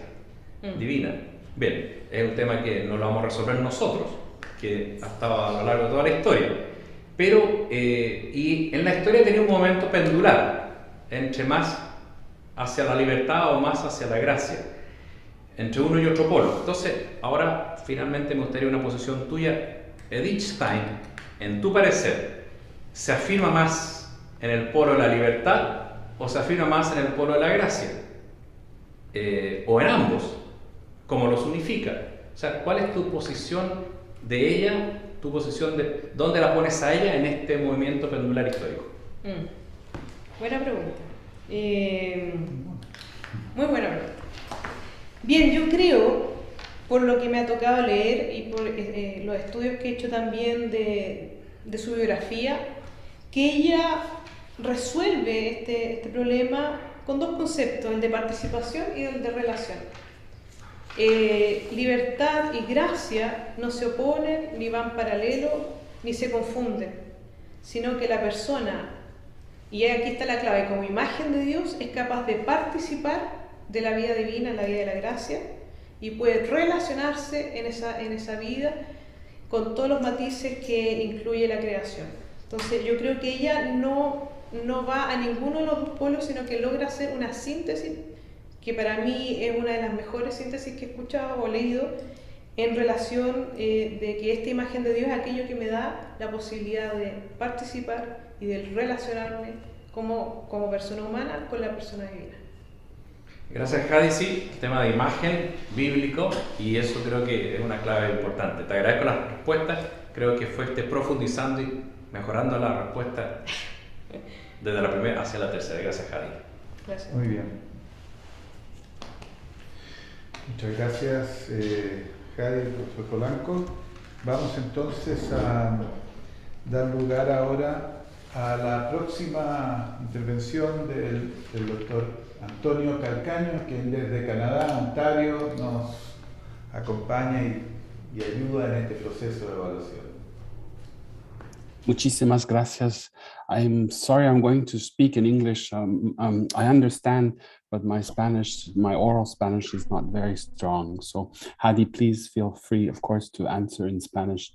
divina. Bien, es un tema que no lo vamos a resolver nosotros, que ha estado a lo largo de toda la historia. Pero, y en la historia tenía un momento pendular, entre más hacia la libertad o más hacia la gracia, entre uno y otro polo. Entonces, ahora finalmente me gustaría una posición tuya. Edith Stein, en tu parecer, ¿se afirma más en el polo de la libertad o se afirma más en el polo de la gracia? O en ambos, ¿cómo los unifica? O sea, ¿cuál es tu posición de ella, tu posición de dónde la pones a ella en este movimiento pendular histórico? Buena pregunta. Muy buena pregunta. Bien, yo creo, por lo que me ha tocado leer y por los estudios que he hecho también de su biografía, que ella resuelve este problema con dos conceptos, el de participación y el de relación. Libertad y gracia no se oponen, ni van paralelos, ni se confunden, sino que la persona, y aquí está la clave, como imagen de Dios, es capaz de participar de la vida divina, la vida de la gracia, y puede relacionarse en esa vida con todos los matices que incluye la creación. Entonces yo creo que ella no va a ninguno de los dos polos, sino que logra hacer una síntesis que para mí es una de las mejores síntesis que he escuchado o leído en relación de que esta imagen de Dios es aquello que me da la posibilidad de participar y de relacionarme como persona humana con la persona divina. Gracias, Jadi. Sí, tema de imagen bíblico, y eso creo que es una clave importante. Te agradezco las respuestas, creo que fuiste profundizando y mejorando la respuesta desde la primera hacia la tercera. Gracias, Jadi. Gracias. Muy bien. Muchas gracias, Jadi, profesor Polanco. Vamos entonces a dar lugar ahora a la próxima intervención del doctor Antonio Calcaño, quien desde Canadá, Ontario, nos acompaña y ayuda en este proceso de evaluación. Muchísimas gracias. I'm sorry I'm going to speak in English. I understand, but my oral Spanish is not very strong. So, Jadi, please feel free, of course, to answer in Spanish.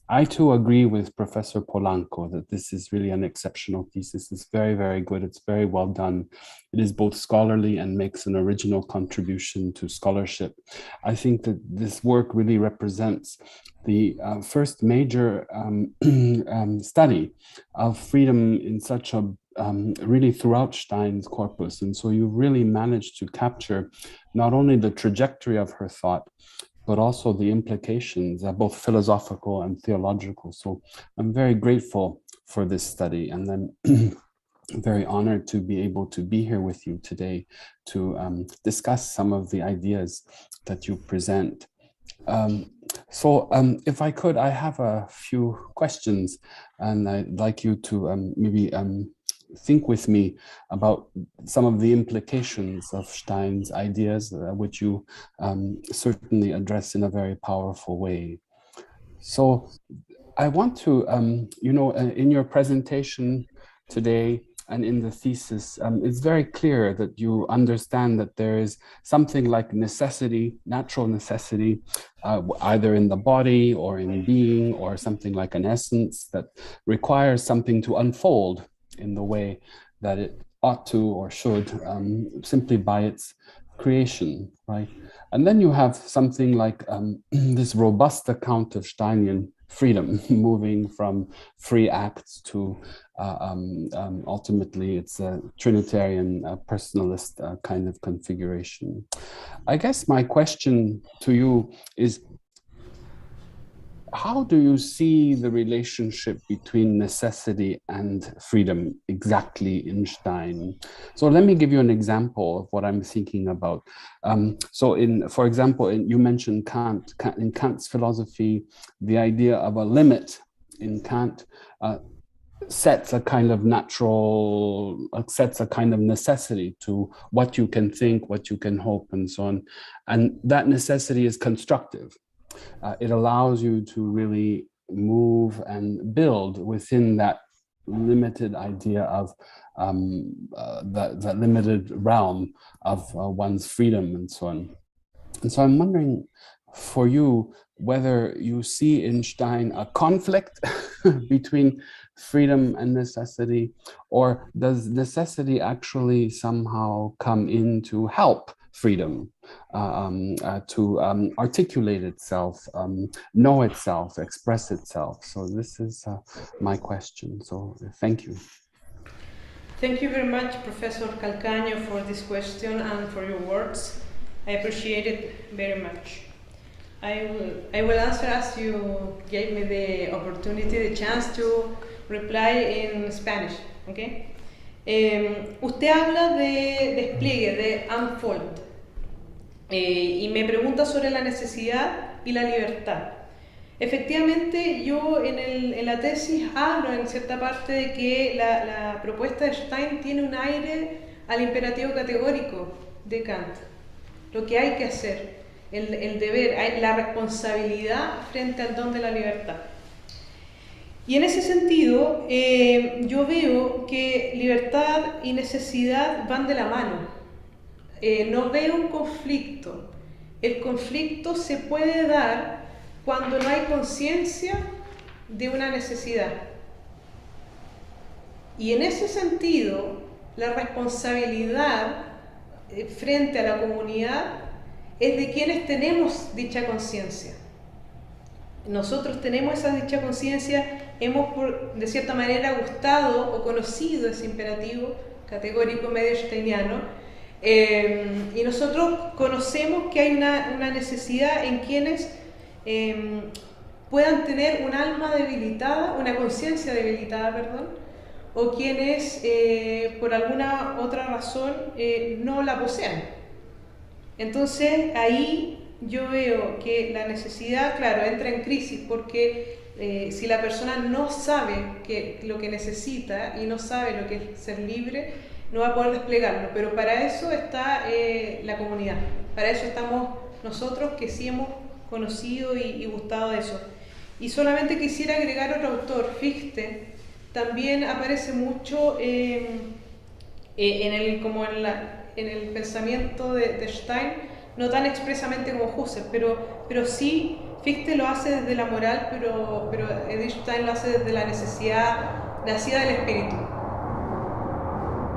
I too agree with Professor Polanco that this is really an exceptional thesis. It's very, very good. It's very well done. It is both scholarly and makes an original contribution to scholarship. I think that this work really represents the first major study of freedom in such a really throughout Stein's corpus. And so you really managed to capture not only the trajectory of her thought, but also the implications, both philosophical and theological. So I'm very grateful for this study, and I'm very honored to be able to be here with you today to discuss some of the ideas that you present. So if I could, I have a few questions, and I'd like you to maybe think with me about some of the implications of Stein's ideas, which you certainly address in a very powerful way. So I want to, in your presentation today, and in the thesis, it's very clear that you understand that there is something like necessity, natural necessity, either in the body or in being, or something like an essence that requires something to unfold in the way that it ought to or should, simply by its creation, right? And then you have something like this robust account of Steinian freedom, moving from free acts to ultimately it's a Trinitarian personalist kind of configuration. I guess my question to you is, how do you see the relationship between necessity and freedom exactly in Stein? So let me give you an example of what I'm thinking about. For example, you mentioned Kant. In Kant's philosophy, the idea of a limit in Kant sets a kind of necessity to what you can think, what you can hope, and so on. And that necessity is constructive. It allows you to really move and build within that limited idea of that limited realm of one's freedom and so on. And so I'm wondering for you whether you see in Stein a conflict between freedom and necessity, or does necessity actually somehow come in to help freedom to articulate itself, know itself, express itself? So this is my question. So thank you. Thank you very much, Professor Calcaño, for this question and for your words. I appreciate it very much. I will answer as you gave me the opportunity, the chance to reply in Spanish, okay? Usted habla de despliegue, de unfold, y me pregunta sobre la necesidad y la libertad. Efectivamente, yo en la tesis hablo en cierta parte de que la propuesta de Stein tiene un aire al imperativo categórico de Kant. Lo que hay que hacer, el deber, la responsabilidad frente al don de la libertad. Y en ese sentido, yo veo que libertad y necesidad van de la mano. No veo un conflicto. El conflicto se puede dar cuando no hay conciencia de una necesidad. Y en ese sentido, la responsabilidad frente a la comunidad es de quienes tenemos dicha conciencia. Nosotros tenemos esa dicha conciencia, hemos de cierta manera gustado o conocido ese imperativo categórico medio steiniano, y nosotros conocemos que hay una necesidad en quienes puedan tener un alma debilitada, una conciencia debilitada, perdón, o quienes por alguna otra razón no la poseen. Entonces ahí yo veo que la necesidad, claro, entra en crisis porque si la persona no sabe lo que necesita y no sabe lo que es ser libre, no va a poder desplegarlo. Pero para eso está la comunidad, para eso estamos nosotros que sí hemos conocido y gustado de eso. Y solamente quisiera agregar otro autor, Fichte, también aparece mucho en el pensamiento de Stein, no tan expresamente como Husserl, pero sí Fichte lo hace desde la moral, pero Edith Stein lo hace desde la necesidad nacida del espíritu.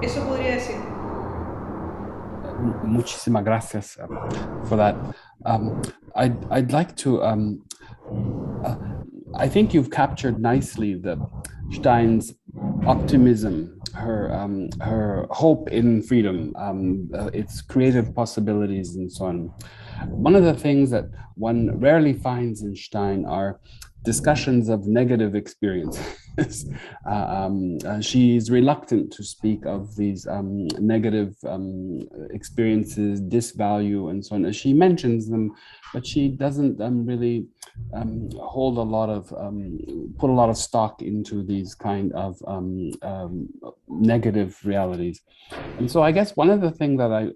Eso podría decir. Muchísimas gracias for that. I'd like to. I think you've captured nicely Stein's optimism, her hope in freedom, its creative possibilities, and so on. One of the things that one rarely finds in Stein are discussions of negative experiences. She's reluctant to speak of these negative experiences, disvalue, and so on. She mentions them, but she doesn't really hold a lot of, put a lot of stock into these kind of negative realities. And so I guess one of the things that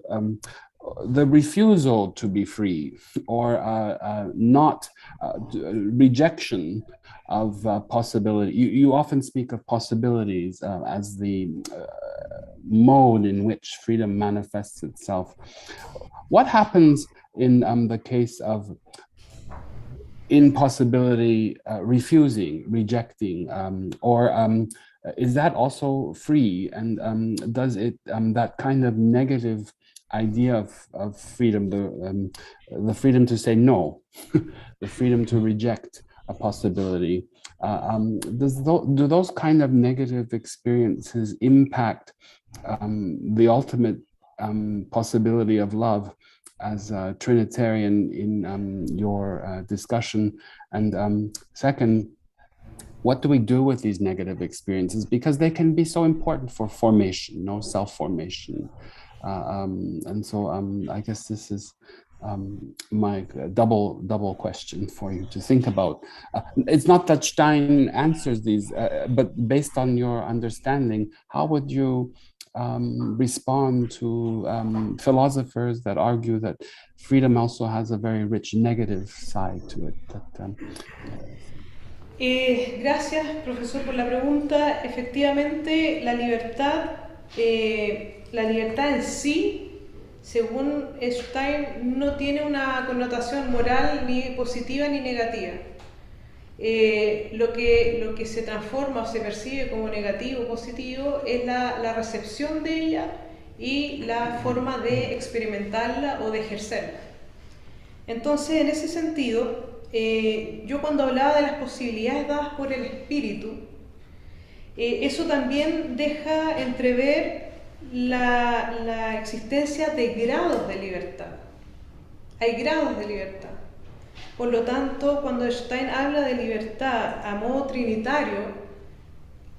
the refusal to be free, or not rejection of possibility. You often speak of possibilities as the mode in which freedom manifests itself. What happens in the case of impossibility, refusing, rejecting, or is that also free? And does it, that kind of negative idea of freedom, the freedom to say no, the freedom to reject a possibility, do those kind of negative experiences impact the ultimate possibility of love as a Trinitarian in your discussion? And second, what do we do with these negative experiences? Because they can be so important for formation, self-formation. And so I guess this is my double question for you to think about. It's not that Stein answers these, but based on your understanding, how would you respond to philosophers that argue that freedom also has a very rich negative side to it? Gracias, profesor, por la pregunta. Efectivamente, la libertad en sí, según Stein, no tiene una connotación moral ni positiva ni negativa. Lo que se transforma o se percibe como negativo o positivo es la recepción de ella y la forma de experimentarla o de ejercerla. Entonces, en ese sentido, yo cuando hablaba de las posibilidades dadas por el espíritu, eso también deja entrever la existencia de grados de libertad. Hay grados de libertad. Por lo tanto, cuando Stein habla de libertad a modo trinitario,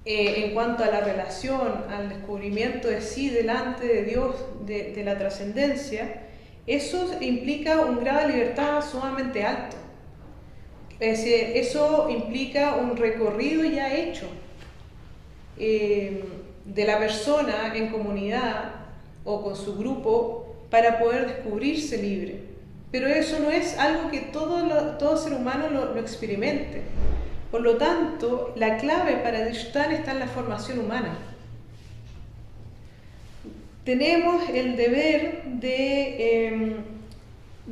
en cuanto a la relación, al descubrimiento de sí delante de Dios, de la trascendencia, eso implica un grado de libertad sumamente alto. Es decir, eso implica un recorrido ya hecho de la persona en comunidad o con su grupo para poder descubrirse libre. Pero eso no es algo que todo ser humano lo experimente. Por lo tanto, la clave para Stein está en la formación humana. Tenemos el deber de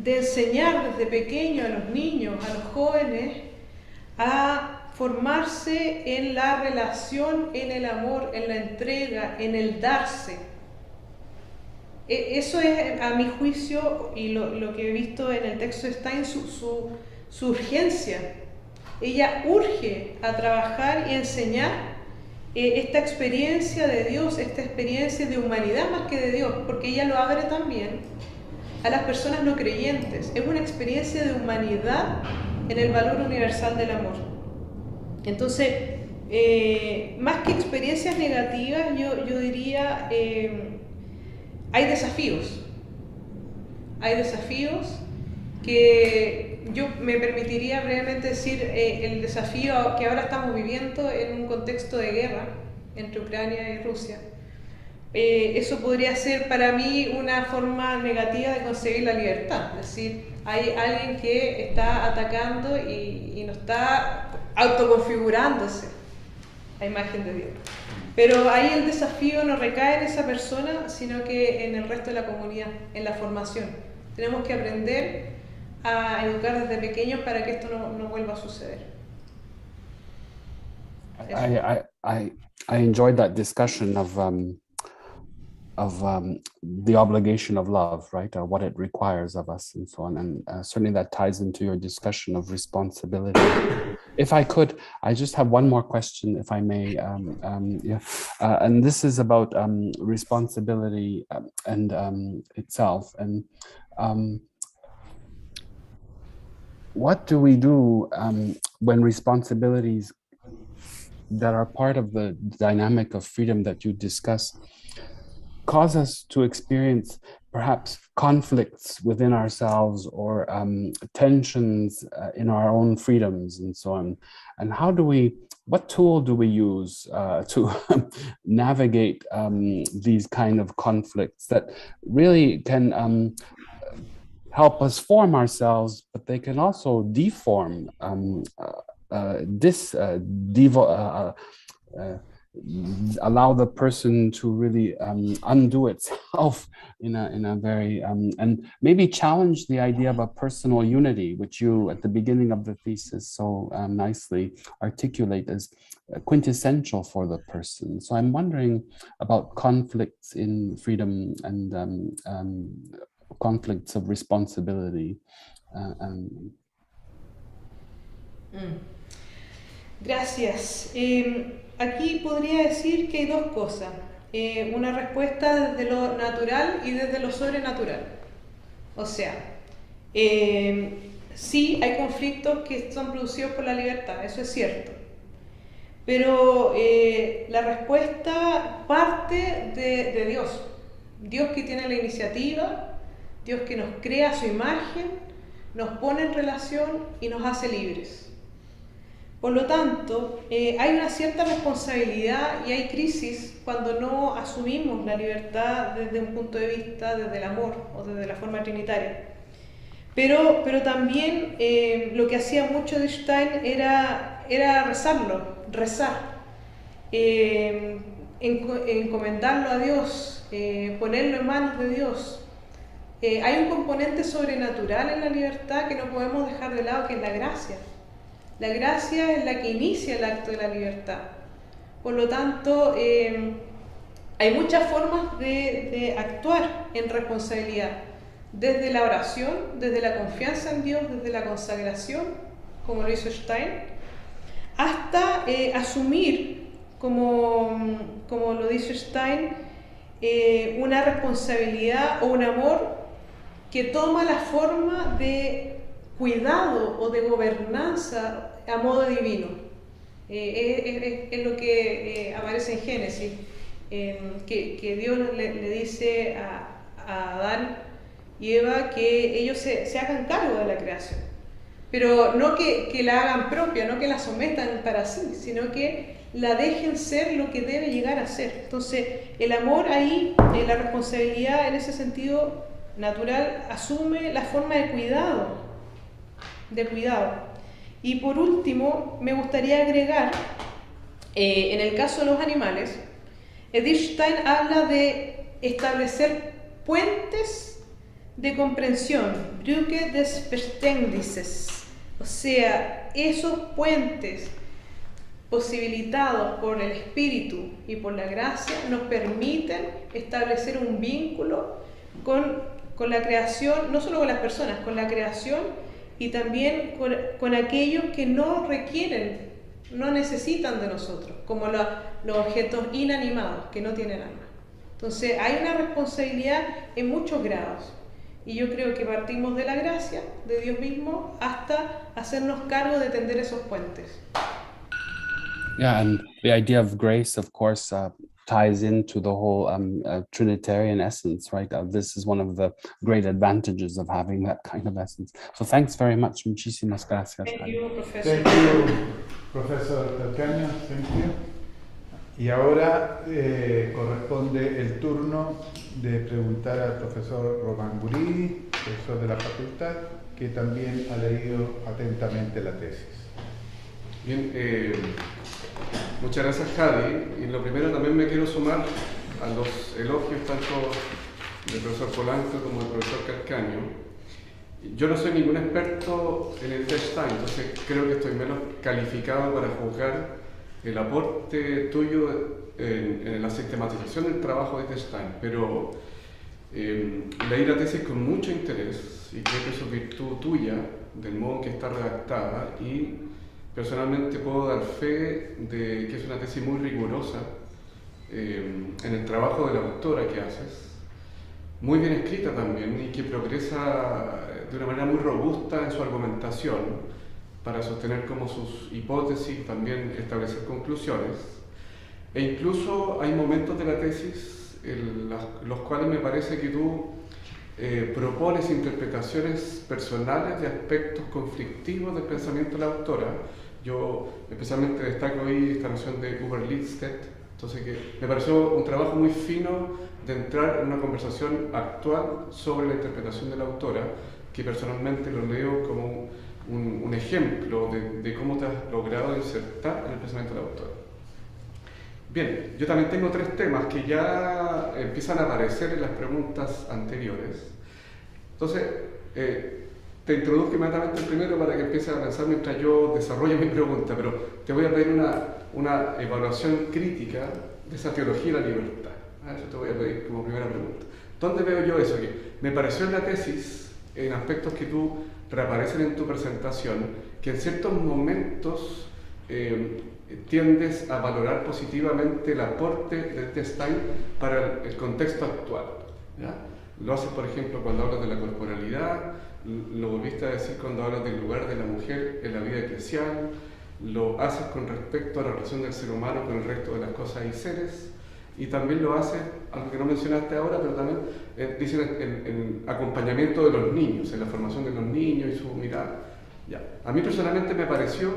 enseñar desde pequeño a los niños, a los jóvenes, a formarse en la relación, en el amor, en la entrega, en el darse. Eso es, a mi juicio, y lo que he visto en el texto de Stein, su urgencia. Ella urge a trabajar y enseñar esta experiencia de Dios, esta experiencia de humanidad más que de Dios, porque ella lo abre también a las personas no creyentes. Es una experiencia de humanidad en el valor universal del amor. Entonces, más que experiencias negativas, yo diría, hay desafíos. Hay desafíos que yo me permitiría brevemente decir el desafío que ahora estamos viviendo en un contexto de guerra entre Ucrania y Rusia. Eso podría ser para mí una forma negativa de conseguir la libertad. Es decir, hay alguien que está atacando y no está autoconfigurándose a imagen de Dios. Pero ahí el desafío no recae en esa persona, sino que en el resto de la comunidad, en la formación. Tenemos que aprender a educar desde pequeños para que esto no vuelva a suceder. I enjoyed that discussion of the obligation of love, right? What it requires of us and so on. And certainly that ties into your discussion of responsibility. If I could, I just have one more question, if I may. And this is about responsibility and itself. And what do we do when responsibilities that are part of the dynamic of freedom that you discuss cause us to experience perhaps conflicts within ourselves or tensions in our own freedoms and so on? And how do we what tool do we use to navigate these kind of conflicts that really can help us form ourselves, but they can also deform, allow the person to really undo itself in a very and maybe challenge the idea of a personal unity, which you at the beginning of the thesis so nicely articulate as quintessential for the person. So I'm wondering about conflicts in freedom and conflicts of responsibility. Gracias. Aquí podría decir que hay dos cosas. Una respuesta desde lo natural y desde lo sobrenatural. O sea, sí hay conflictos que son producidos por la libertad, eso es cierto. Pero la respuesta parte de Dios. Dios que tiene la iniciativa, Dios que nos crea a su imagen, nos pone en relación y nos hace libres. Por lo tanto, hay una cierta responsabilidad y hay crisis cuando no asumimos la libertad desde un punto de vista, desde el amor o desde la forma trinitaria. Pero también lo que hacía mucho de Stein era rezar, encomendarlo a Dios, ponerlo en manos de Dios. Hay un componente sobrenatural en la libertad que no podemos dejar de lado, que es la gracia. La gracia es la que inicia el acto de la libertad. Por lo tanto, hay muchas formas de actuar en responsabilidad. Desde la oración, desde la confianza en Dios, desde la consagración, como lo hizo Stein, hasta asumir, como lo dice Stein, una responsabilidad o un amor que toma la forma de cuidado o de gobernanza a modo divino. Es lo que aparece en Génesis, que Dios le dice a Adán y Eva que ellos se hagan cargo de la creación, pero no que la hagan propia, no que la sometan para sí, sino que la dejen ser lo que debe llegar a ser. Entonces el amor ahí, la responsabilidad en ese sentido natural, asume la forma de cuidado. Y por último, me gustaría agregar, en el caso de los animales, Edith Stein habla de establecer puentes de comprensión, Brücke des Verständnisses, o sea, esos puentes posibilitados por el espíritu y por la gracia nos permiten establecer un vínculo con la creación, no solo con las personas, con la creación y también con aquellos que no requieren, no necesitan de nosotros, como los objetos inanimados que no tienen alma. Entonces hay una responsabilidad en muchos grados y yo creo que partimos de la gracia de Dios mismo hasta hacernos cargo de tender esos puentes. Yeah, and the idea of grace, of course, ties into the whole Trinitarian essence, right? This is one of the great advantages of having that kind of essence. So thanks very much. Muchísimas gracias. Thank you, Professor. Thank you, Professor Calcaño. Thank you. Y ahora corresponde el turno de preguntar al profesor Román Guridi, profesor de la facultad, que también ha leído atentamente la tesis. Bien, muchas gracias, Javi. Y lo primero, también me quiero sumar a los elogios tanto del profesor Polanco como del profesor Calcaño. Yo no soy ningún experto en el Stein, entonces creo que estoy menos calificado para juzgar el aporte tuyo en la sistematización del trabajo de Stein, pero leí la tesis con mucho interés y creo que eso es virtud tuya, del modo en que está redactada, y personalmente puedo dar fe de que es una tesis muy rigurosa en el trabajo de la autora que haces, muy bien escrita también y que progresa de una manera muy robusta en su argumentación para sostener como sus hipótesis, también establecer conclusiones. E incluso hay momentos de la tesis en los cuales me parece que tú propones interpretaciones personales de aspectos conflictivos del pensamiento de la autora. Yo especialmente destaco ahí esta noción de Uber-Lidstedt, entonces que me pareció un trabajo muy fino de entrar en una conversación actual sobre la interpretación de la autora, que personalmente lo leo como un ejemplo de cómo te has logrado insertar en el pensamiento de la autora. Bien, yo también tengo 3 temas que ya empiezan a aparecer en las preguntas anteriores. Entonces, te introduzco inmediatamente el primero para que empieces a pensar mientras yo desarrollo mi pregunta, pero te voy a pedir una evaluación crítica de esa teología de la libertad. Eso te voy a pedir como primera pregunta. ¿Dónde veo yo eso? Que me pareció en la tesis, en aspectos que tú reaparecen en tu presentación, que en ciertos momentos tiendes a valorar positivamente el aporte de Wittgenstein para el contexto actual, ¿ya? Lo haces, por ejemplo, cuando hablas de la corporalidad, lo volviste a decir cuando hablas del lugar de la mujer en la vida eclesial, lo haces con respecto a la relación del ser humano con el resto de las cosas y seres, y también lo haces, algo que no mencionaste ahora, pero también dicen en acompañamiento de los niños, en la formación de los niños y su mirada. Ya. A mí personalmente me pareció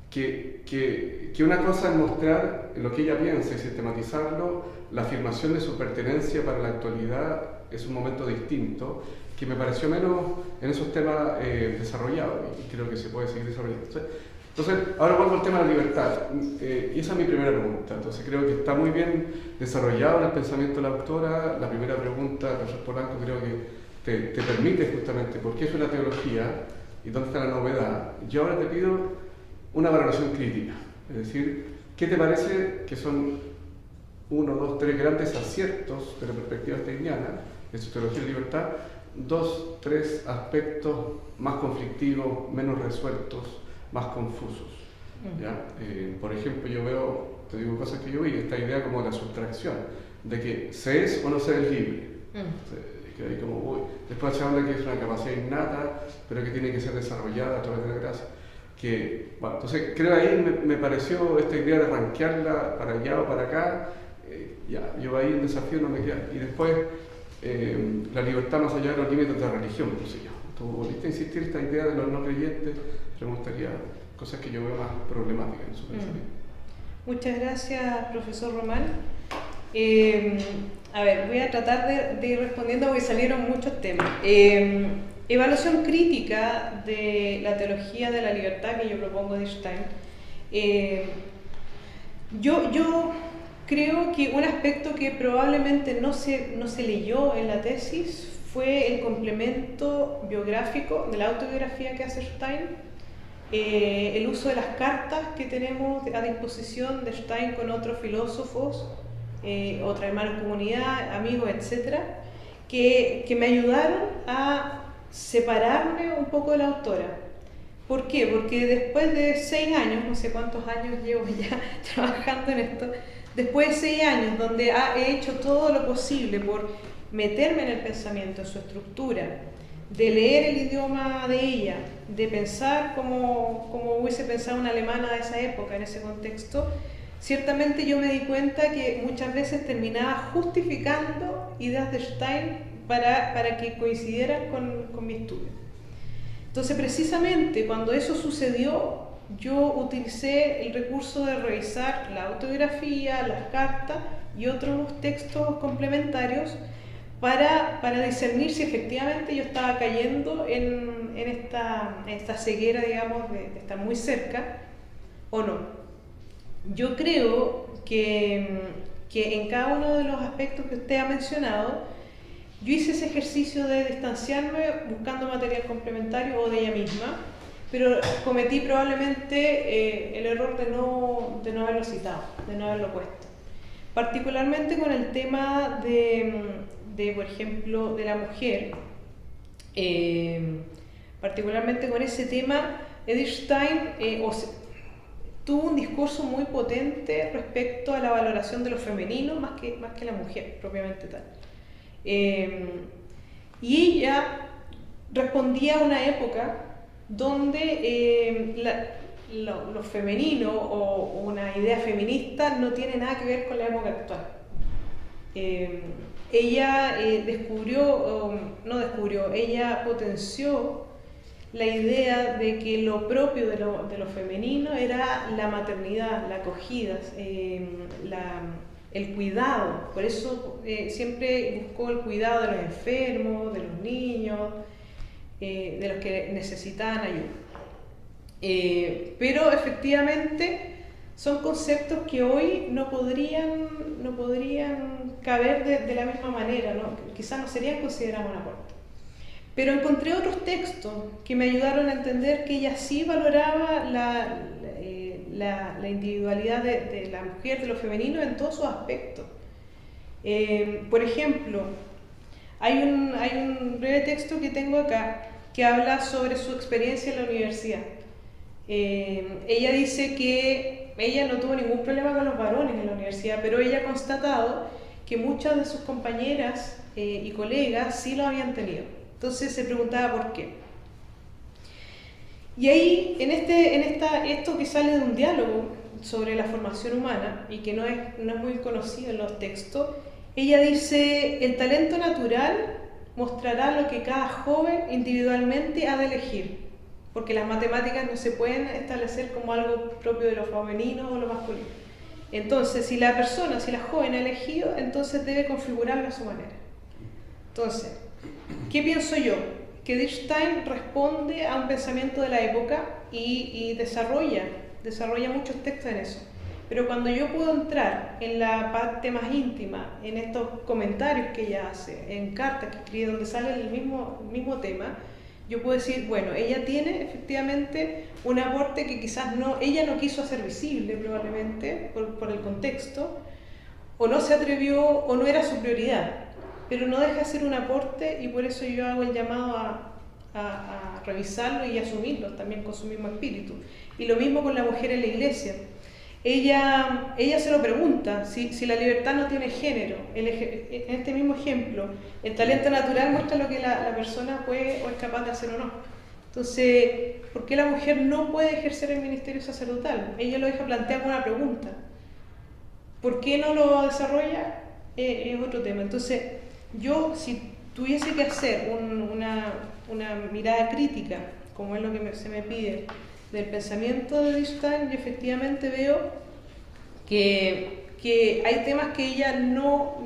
que una cosa es mostrar lo que ella piensa y sistematizarlo, la afirmación de su pertenencia para la actualidad es un momento distinto, que me pareció menos en esos temas desarrollados, y creo que se puede seguir desarrollando. Entonces, ahora vuelvo al tema de la libertad, y esa es mi primera pregunta. Entonces creo que está muy bien desarrollado en el pensamiento de la autora. La primera pregunta, profesor Polanco, creo que te permite justamente por qué es una teología y dónde está la novedad. Yo ahora te pido una valoración crítica, es decir, ¿qué te parece que son 1, 2, 3 grandes aciertos de la perspectiva steiniana de su teología de libertad? 2, 3 aspectos más conflictivos, menos resueltos, más confusos, ¿ya? Por ejemplo, yo veo, te digo cosas que yo vi, esta idea como de la sustracción, de que se es o no se es libre. Que hay como, uy. Después se habla que es una capacidad innata, pero que tiene que ser desarrollada a través de la gracia. Bueno, entonces creo ahí me pareció esta idea de rankearla para allá o para acá, ya, yo ahí el desafío no me queda. Y después, la libertad más allá de los límites de la religión, por si yo. Tú volviste a insistir esta idea de los no creyentes, pero me gustaría cosas que yo veo más problemáticas en su pensamiento. Muchas gracias, profesor Román. A ver, voy a tratar de ir respondiendo porque salieron muchos temas. Evaluación crítica de la teología de la libertad que yo propongo de Stein. Yo creo que un aspecto que probablemente no se leyó en la tesis fue el complemento biográfico de la autobiografía que hace Stein, el uso de las cartas que tenemos a disposición de Stein con otros filósofos, otra hermana comunidad, amigos, etc., que me ayudaron a separarme un poco de la autora. ¿Por qué? Porque después de 6 años, no sé cuántos años llevo ya trabajando en esto, después de 6 años donde he hecho todo lo posible por meterme en el pensamiento, en su estructura, de leer el idioma de ella, de pensar como hubiese pensado una alemana de esa época, en ese contexto, ciertamente yo me di cuenta que muchas veces terminaba justificando ideas de Stein para que coincidieran con mi estudio. Entonces, precisamente cuando eso sucedió, yo utilicé el recurso de revisar la autobiografía, las cartas y otros textos complementarios para discernir si efectivamente yo estaba cayendo en esta ceguera, digamos, de estar muy cerca o no. Yo creo que en cada uno de los aspectos que usted ha mencionado, yo hice ese ejercicio de distanciarme buscando material complementario o de ella misma, pero cometí probablemente el error de no haberlo citado, de no haberlo puesto. Particularmente con el tema de por ejemplo, de la mujer, particularmente con ese tema, Edith Stein tuvo un discurso muy potente respecto a la valoración de lo femenino más que la mujer propiamente tal. Y ella respondía a una época donde lo femenino o una idea feminista no tiene nada que ver con la época actual. Ella ella potenció la idea de que lo propio de lo femenino era la maternidad, la acogida, el cuidado. Por eso siempre buscó el cuidado de los enfermos, de los niños, de los que necesitaban ayuda. Pero efectivamente son conceptos que hoy no podrían caber de la misma manera, ¿no? Quizás no serían considerados un aporte. Pero encontré otros textos que me ayudaron a entender que ella sí valoraba la individualidad de la mujer, de lo femenino en todos sus aspectos. Por ejemplo, hay un breve texto que tengo acá que habla sobre su experiencia en la universidad. Ella dice que ella no tuvo ningún problema con los varones en la universidad, pero ella ha constatado que muchas de sus compañeras y colegas sí lo habían tenido. Entonces se preguntaba por qué. Y ahí, esto que sale de un diálogo sobre la formación humana y que no es muy conocido en los textos, ella dice: el talento natural mostrará lo que cada joven individualmente ha de elegir, porque las matemáticas no se pueden establecer como algo propio de lo femenino o lo masculino. Entonces, si la joven ha elegido, entonces debe configurarlo a su manera. Entonces, ¿qué pienso yo? Que Dichtein responde a un pensamiento de la época y desarrolla muchos textos en eso. Pero cuando yo puedo entrar en la parte más íntima, en estos comentarios que ella hace, en cartas que escribe donde sale el mismo tema, yo puedo decir, bueno, ella tiene efectivamente un aporte que quizás ella no quiso hacer visible probablemente por el contexto, o no se atrevió o no era su prioridad. Pero no deja de ser un aporte y por eso yo hago el llamado a revisarlo y asumirlo también con su mismo espíritu. Y lo mismo con la mujer en la iglesia. Ella se lo pregunta, si la libertad no tiene género. En este mismo ejemplo, el talento natural muestra lo que la persona puede o es capaz de hacer o no. Entonces, ¿por qué la mujer no puede ejercer el ministerio sacerdotal? Ella lo deja plantear como una pregunta. ¿Por qué no lo desarrolla? Es otro tema. Entonces, yo, si tuviese que hacer una mirada crítica, como es lo que se me pide, del pensamiento de Dichtein, yo efectivamente veo que hay temas que ella no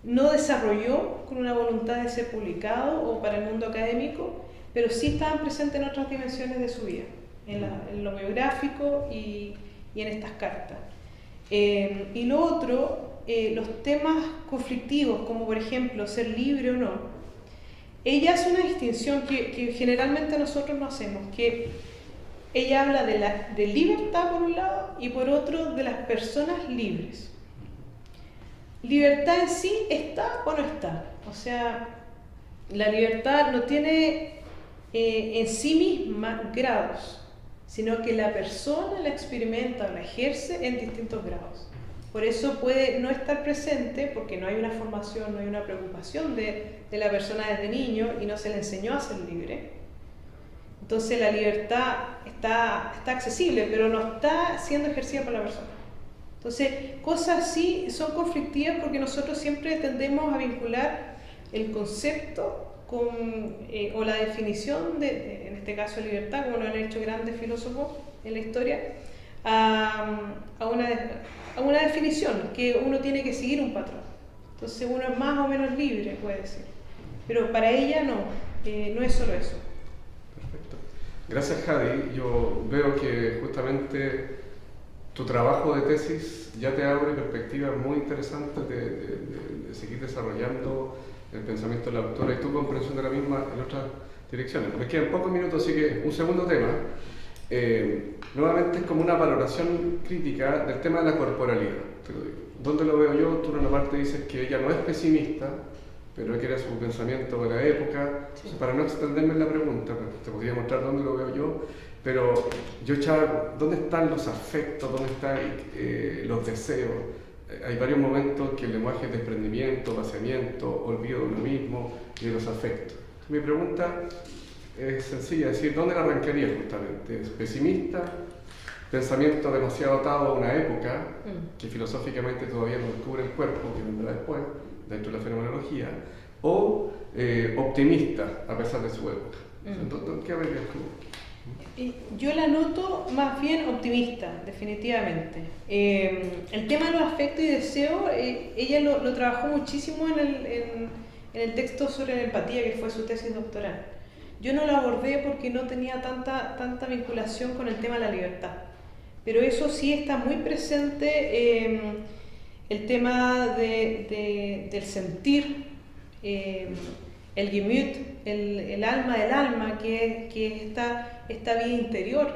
desarrolló con una voluntad de ser publicado o para el mundo académico, pero sí estaban presentes en otras dimensiones de su vida, en lo biográfico y en estas cartas. Y lo otro, los temas conflictivos, como por ejemplo ser libre o no, ella hace una distinción que generalmente nosotros no hacemos, que ella habla de libertad por un lado y por otro de las personas libres. Libertad en sí está o no está, o sea, la libertad no tiene en sí misma grados, sino que la persona la experimenta o la ejerce en distintos grados. Por eso puede no estar presente porque no hay una formación, no hay una preocupación de la persona desde niño y no se le enseñó a ser libre. Entonces la libertad está accesible, pero no está siendo ejercida por la persona. Entonces, cosas así son conflictivas porque nosotros siempre tendemos a vincular el concepto o la definición en este caso, libertad, como lo han hecho grandes filósofos en la historia, a una definición, que uno tiene que seguir un patrón. Entonces uno es más o menos libre, puede decir. Pero para ella no es solo eso. Perfecto. Gracias, Jadi. Yo veo que justamente tu trabajo de tesis ya te abre perspectivas muy interesantes de seguir desarrollando el pensamiento de la autora y tu comprensión de la misma en otras direcciones. Me quedan pocos minutos, así que un segundo tema. Nuevamente es como una valoración crítica del tema de la corporalidad. Te lo digo. ¿Dónde lo veo yo? Tú en una parte dices que ella no es pesimista, pero que era su pensamiento de la época. Sí. O sea, para no extenderme en la pregunta, te podría mostrar dónde lo veo yo, pero yo echaba, ¿dónde están los afectos? ¿Dónde están los deseos? Hay varios momentos que el lenguaje es desprendimiento, vaciamiento, olvido de uno mismo y de los afectos. Mi pregunta es sencilla, es decir, ¿dónde la arrancaría justamente? ¿Es pesimista? ¿Pensamiento demasiado atado a una época que filosóficamente todavía no descubre el cuerpo, que vendrá después, dentro de la fenomenología? ¿O optimista a pesar de su época? ¿Qué verías tú? Yo la noto más bien optimista, definitivamente. El tema de los afectos y deseos, ella lo trabajó muchísimo en el texto sobre la empatía, que fue su tesis doctoral. Yo no la abordé porque no tenía tanta vinculación con el tema de la libertad, pero eso sí está muy presente, el tema del sentir, el Gemüt, el alma del alma, que es esta vida interior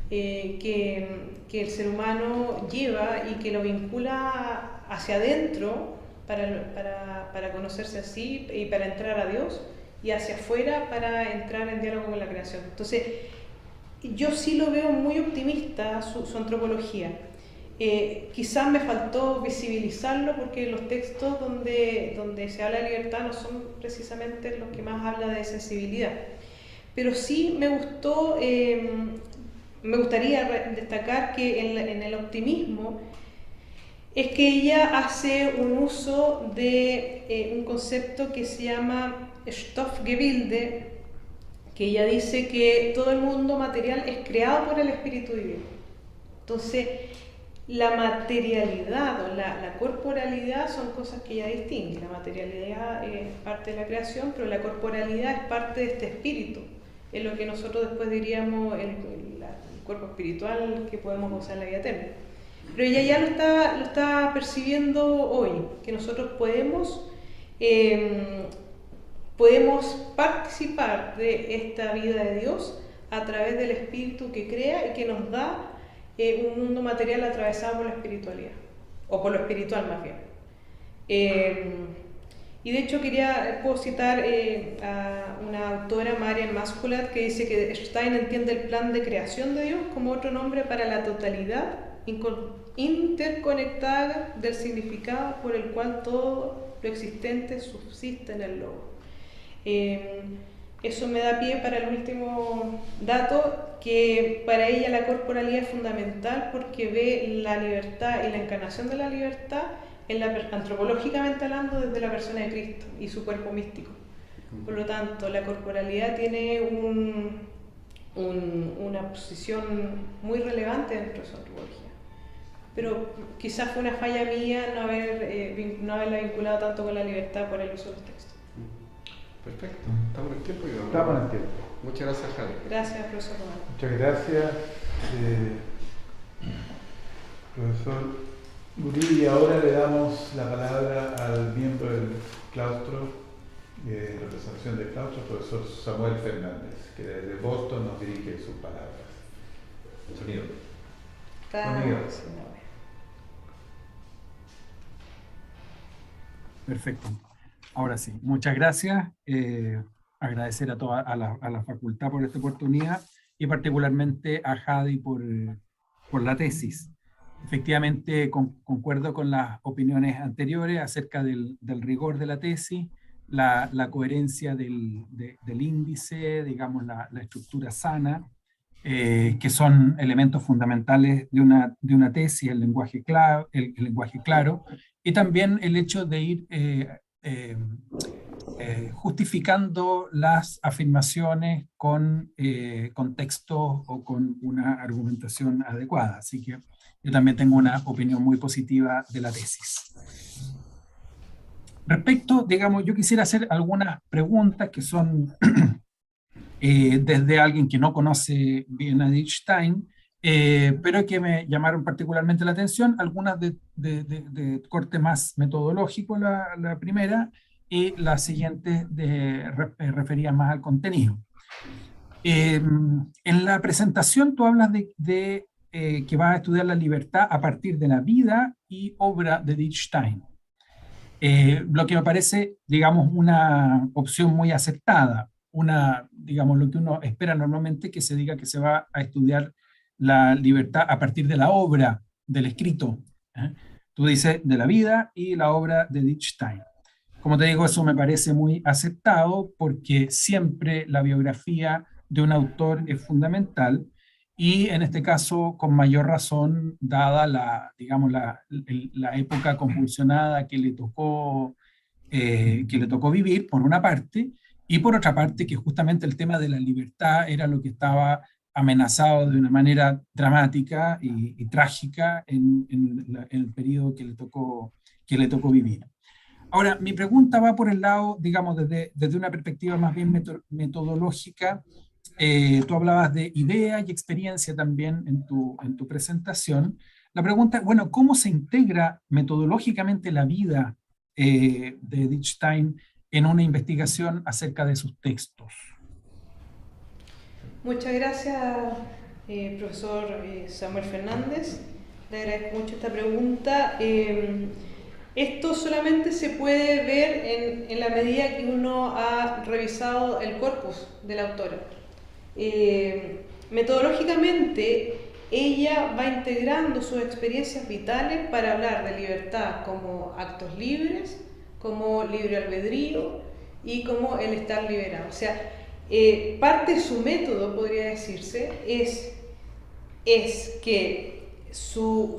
que el ser humano lleva y que lo vincula hacia adentro para conocerse así y para entrar a Dios, y hacia afuera para entrar en diálogo con la creación. Entonces, yo sí lo veo muy optimista su antropología. Quizás me faltó visibilizarlo porque los textos donde se habla de libertad no son precisamente los que más habla de sensibilidad. Pero sí me gustaría destacar que en el optimismo es que ella hace un uso de un concepto que se llama Stoffgebilde, que ella dice que todo el mundo material es creado por el espíritu divino. Entonces, la materialidad o la corporalidad son cosas que ella distingue. La materialidad es parte de la creación, pero la corporalidad es parte de este espíritu. Es lo que nosotros después diríamos el cuerpo espiritual que podemos gozar en la vida eterna. Pero ella ya lo está percibiendo hoy, que nosotros podemos participar de esta vida de Dios a través del espíritu que crea y que nos da un mundo material atravesado por la espiritualidad, o por lo espiritual más bien. Y de hecho puedo citar a una autora, Marian Masculat, que dice que Stein entiende el plan de creación de Dios como otro nombre para la totalidad interconectada del significado por el cual todo lo existente subsiste en el logo. Eso me da pie para el último dato, que para ella la corporalidad es fundamental porque ve la libertad y la encarnación de la libertad antropológicamente hablando desde la persona de Cristo y su cuerpo místico. Por lo tanto, la corporalidad tiene una posición muy relevante dentro de su antropología. Pero quizás fue una falla mía no haberla vinculado tanto con la libertad por el uso de los textos. Perfecto, estamos en el tiempo. Estamos en el tiempo. Muchas gracias, Javi. Gracias, profesor Román. Muchas gracias, profesor Guridi. Y ahora le damos la palabra al miembro del claustro, representación del claustro, profesor Samuel Fernández, que desde Boston nos dirige sus palabras. Sonido. Perfecto. Ahora sí, muchas gracias. Agradecer a la facultad por esta oportunidad y particularmente a Jadi por la tesis. Efectivamente, concuerdo con las opiniones anteriores acerca del rigor de la tesis, la coherencia del índice, digamos, la estructura sana, que son elementos fundamentales de una tesis, el lenguaje claro, y también el hecho de ir justificando las afirmaciones con contextos o con una argumentación adecuada. Así que yo también tengo una opinión muy positiva de la tesis. Respecto, digamos, yo quisiera hacer algunas preguntas que son desde alguien que no conoce bien a Stein, pero que me llamaron particularmente la atención, algunas de corte más metodológico, la primera, y la siguiente refería más al contenido. En la presentación tú hablas de que vas a estudiar la libertad a partir de la vida y obra de Stein. Lo que me parece, digamos, una opción muy aceptada, digamos, lo que uno espera normalmente, que se diga que se va a estudiar la libertad a partir de la obra, del escrito. Tú dices de la vida y la obra de Stein. Como te digo, eso me parece muy aceptado porque siempre la biografía de un autor es fundamental y en este caso con mayor razón dada la época convulsionada que le tocó vivir por una parte y por otra parte que justamente el tema de la libertad era lo que estaba amenazado de una manera dramática y trágica en el periodo que le tocó vivir. Ahora, mi pregunta va por el lado, digamos, desde una perspectiva más bien metodológica. Tú hablabas de idea y experiencia también en tu presentación. La pregunta es, bueno, ¿cómo se integra metodológicamente la vida de Edith Stein en una investigación acerca de sus textos? Muchas gracias, profesor Samuel Fernández. Le agradezco mucho esta pregunta. Esto solamente se puede ver en la medida que uno ha revisado el corpus de la autora. Metodológicamente, ella va integrando sus experiencias vitales para hablar de libertad como actos libres, como libre albedrío y como el estar liberado. O sea, parte de su método, podría decirse, es que su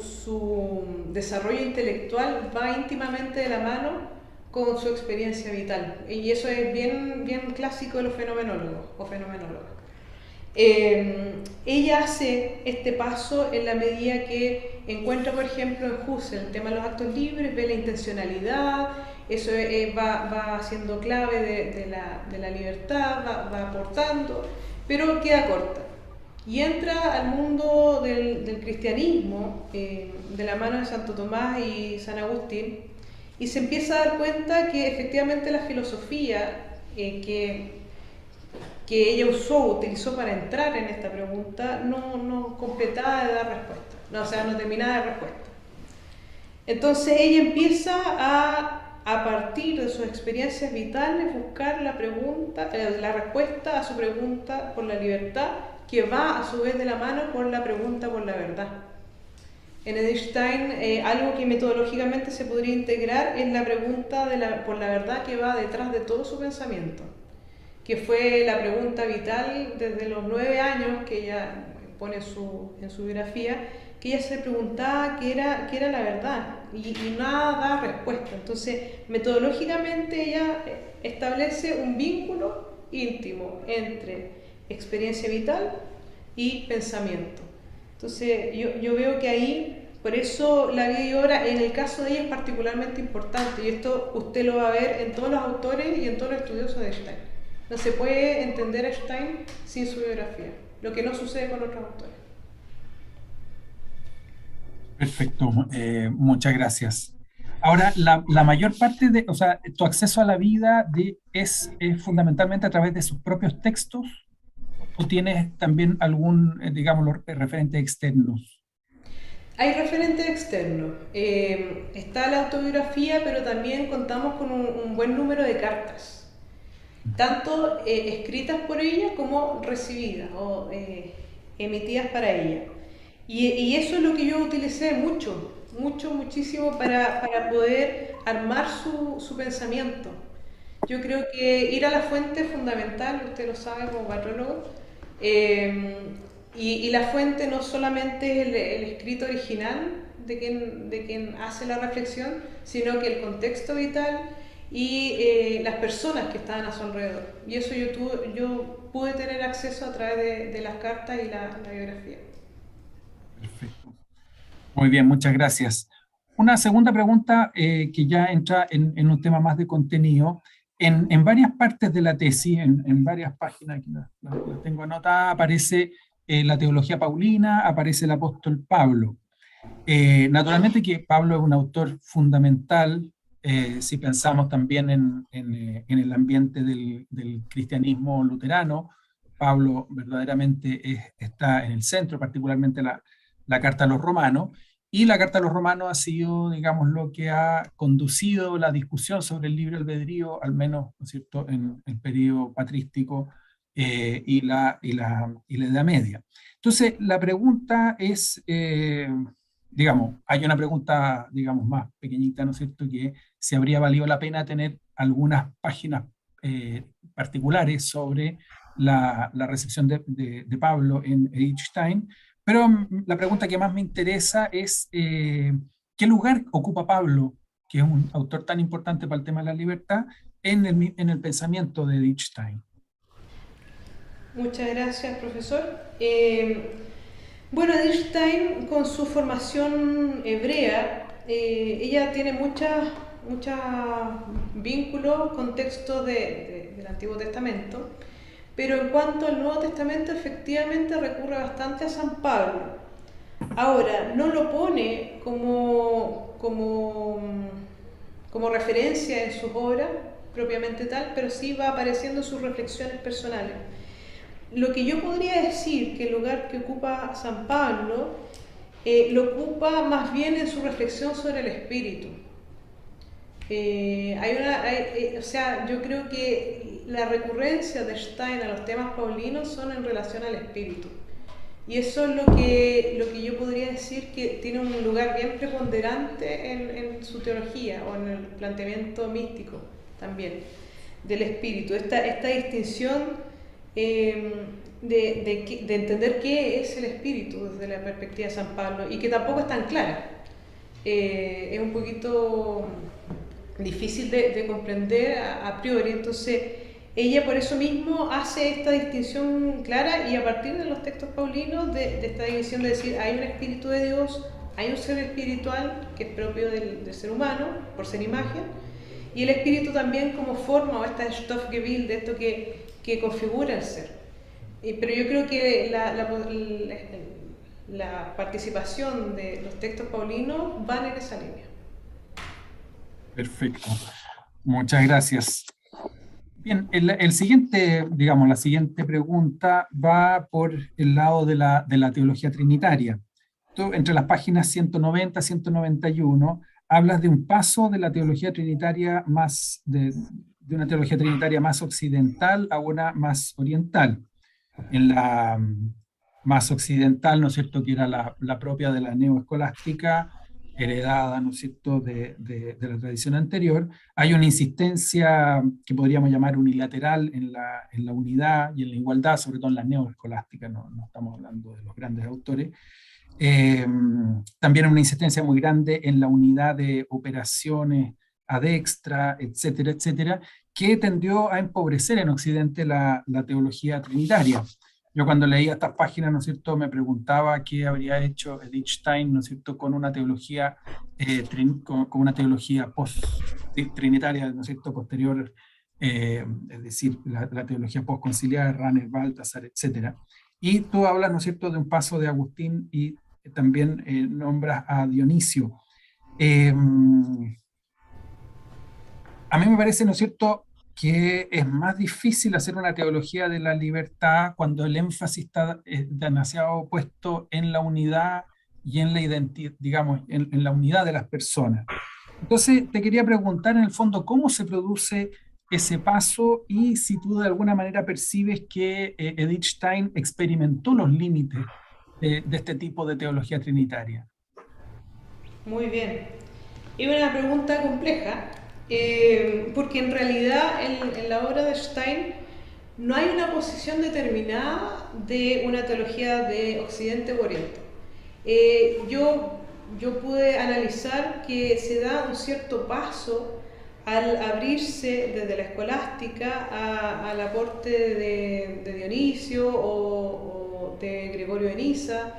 desarrollo intelectual va íntimamente de la mano con su experiencia vital. Y eso es bien clásico de los fenomenólogos o fenomenólogas. Ella hace este paso en la medida que encuentra, por ejemplo, en Husserl el tema de los actos libres, ve la intencionalidad, eso va siendo clave de la libertad, va aportando, pero queda corta. Y entra al mundo del cristianismo, de la mano de Santo Tomás y San Agustín, y se empieza a dar cuenta que efectivamente la filosofía que ella utilizó para entrar en esta pregunta, no completaba de dar respuesta, no terminaba de respuesta. Entonces ella empieza a partir de sus experiencias vitales, buscar la respuesta a su pregunta por la libertad, que va a su vez de la mano por la pregunta por la verdad. En Edith Stein, algo que metodológicamente se podría integrar es la pregunta por la verdad que va detrás de todo su pensamiento, que fue la pregunta vital desde los 9 años que ella pone en su biografía, que ella se preguntaba qué era la verdad y nada da respuesta. Entonces, metodológicamente ella establece un vínculo íntimo entre experiencia vital y pensamiento. Entonces, yo veo que ahí, por eso la vida y obra en el caso de ella es particularmente importante, y esto usted lo va a ver en todos los autores y en todos los estudiosos de Stein. No se puede entender a Stein sin su biografía, lo que no sucede con otros autores. Perfecto, muchas gracias. Ahora, la mayor parte o sea, tu acceso a la vida es fundamentalmente a través de sus propios textos, ¿o tienes también algún, digamos, referentes externos? Hay referentes externos. Está la autobiografía, pero también contamos con un buen número de cartas, tanto escritas por ella como recibidas o emitidas para ella. Y eso es lo que yo utilicé muchísimo para poder armar su pensamiento. Yo creo que ir a la fuente es fundamental, usted lo sabe como patrólogo, y la fuente no solamente es el escrito original de quien hace la reflexión, sino que el contexto vital y las personas que estaban a su alrededor. Y eso yo pude tener acceso a través de las cartas y la biografía. Perfecto. Muy bien, muchas gracias. Una segunda pregunta que ya entra en un tema más de contenido. En varias partes de la tesis, en varias páginas, aquí las tengo anotadas, aparece la teología paulina, aparece el apóstol Pablo. Naturalmente que Pablo es un autor fundamental, si pensamos también en el ambiente del cristianismo luterano. Pablo verdaderamente está en el centro, particularmente la carta a los romanos, y la carta a los romanos ha sido, digamos, lo que ha conducido la discusión sobre el libre albedrío, al menos, ¿no es cierto?, en el periodo patrístico y la Edad Media. Entonces, la pregunta es, digamos, hay una pregunta, digamos, más pequeñita, ¿no es cierto?, que si habría valido la pena tener algunas páginas particulares sobre la recepción de Pablo en Edith Stein, pero la pregunta que más me interesa es ¿qué lugar ocupa Pablo, que es un autor tan importante para el tema de la libertad, en el pensamiento de Edith Stein. Muchas gracias, profesor. Bueno, Edith Stein, con su formación hebrea, ella tiene muchos vínculos con textos del Antiguo Testamento, pero en cuanto al Nuevo Testamento, efectivamente recurre bastante a San Pablo. Ahora, no lo pone como referencia en sus obras, propiamente tal, pero sí va apareciendo sus reflexiones personales. Lo que yo podría decir que el lugar que ocupa San Pablo lo ocupa más bien en su reflexión sobre el espíritu. O sea, yo creo que la recurrencia de Stein a los temas paulinos son en relación al espíritu. Y eso es lo que yo podría decir que tiene un lugar bien preponderante en su teología o en el planteamiento místico también del espíritu. Esta distinción de entender qué es el espíritu desde la perspectiva de San Pablo, y que tampoco es tan clara. Es un poquito difícil de comprender a priori. Entonces ella por eso mismo hace esta distinción clara, y a partir de los textos paulinos de esta división de decir hay un espíritu de Dios, hay un ser espiritual que es propio del ser humano por ser imagen, y el espíritu también como forma, o esta Stoffgebilde, de esto que configura el ser. Pero yo creo que la participación de los textos paulinos van en esa línea. Perfecto. Muchas gracias. Bien, la siguiente pregunta va por el lado de la teología trinitaria. Tú, entre las páginas 190 y 191, hablas de un paso de la teología trinitaria de una teología trinitaria más occidental a una más oriental. En la más occidental, ¿no es cierto?, que era la propia de la neoescolástica, heredada, ¿no es cierto?, de la tradición anterior, hay una insistencia que podríamos llamar unilateral en la unidad y en la igualdad, sobre todo en la neoescolástica, no estamos hablando de los grandes autores. También una insistencia muy grande en la unidad de operaciones adextra, etcétera, etcétera, que tendió a empobrecer en Occidente la teología trinitaria. Yo cuando leía estas páginas, ¿no es cierto?, me preguntaba qué habría hecho Edith Stein, ¿no es cierto?, con una teología, con una teología post-trinitaria, ¿no es cierto?, posterior, es decir, la teología post-conciliar, Ranner, Baltasar, etcétera. Y tú hablas, ¿no es cierto?, de un paso de Agustín y también nombras a Dionisio. A mí me parece, ¿no es cierto?, que es más difícil hacer una teología de la libertad cuando el énfasis está demasiado puesto en la unidad y en la identidad, digamos, en la unidad de las personas. Entonces, te quería preguntar en el fondo cómo se produce ese paso y si tú de alguna manera percibes que Edith Stein experimentó los límites de este tipo de teología trinitaria. Muy bien. Es una pregunta compleja. Porque en realidad en la obra de Stein no hay una posición determinada de una teología de Occidente u Oriente. Yo pude analizar que se da un cierto paso al abrirse desde la escolástica al aporte de Dionisio o de Gregorio de Niza,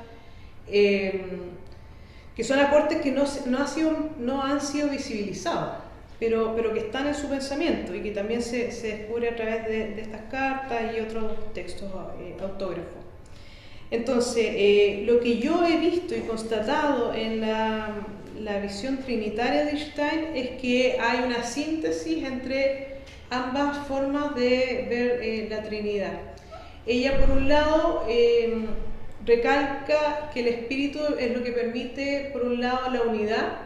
que son aportes que no han sido visibilizados. Pero que están en su pensamiento y que también se descubre a través de estas cartas y otros textos autógrafos. Entonces, lo que yo he visto y constatado en la visión trinitaria de Stein es que hay una síntesis entre ambas formas de ver la Trinidad. Ella, por un lado, recalca que el Espíritu es lo que permite, por un lado, la unidad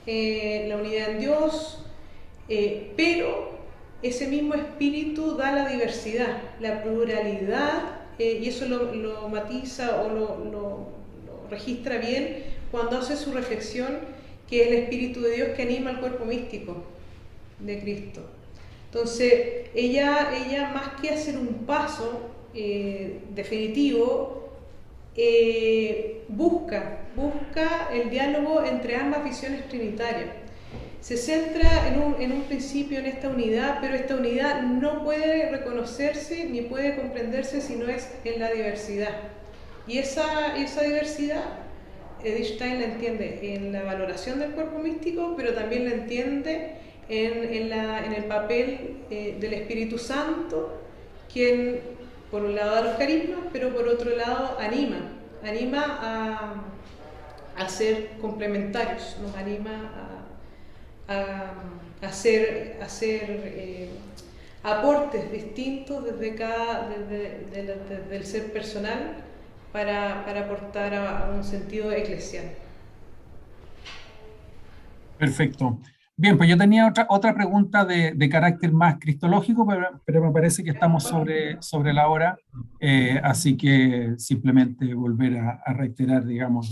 en Dios, pero ese mismo espíritu da la diversidad, la pluralidad, y eso lo matiza o lo registra bien cuando hace su reflexión, que es el Espíritu de Dios que anima al cuerpo místico de Cristo. Entonces, ella más que hacer un paso definitivo, busca el diálogo entre ambas visiones trinitarias. se centra en un principio, en esta unidad, pero esta unidad no puede reconocerse ni puede comprenderse si no es en la diversidad. Y esa diversidad, Edith Stein la entiende en la valoración del cuerpo místico, pero también la entiende en el papel del Espíritu Santo, quien por un lado da los carismas, pero por otro lado anima a ser complementarios, nos anima a hacer aportes distintos desde el ser personal para aportar a un sentido eclesial. Perfecto. Bien, pues yo tenía otra pregunta de carácter más cristológico, pero me parece que estamos sobre la hora, así que simplemente volver a reiterar, digamos,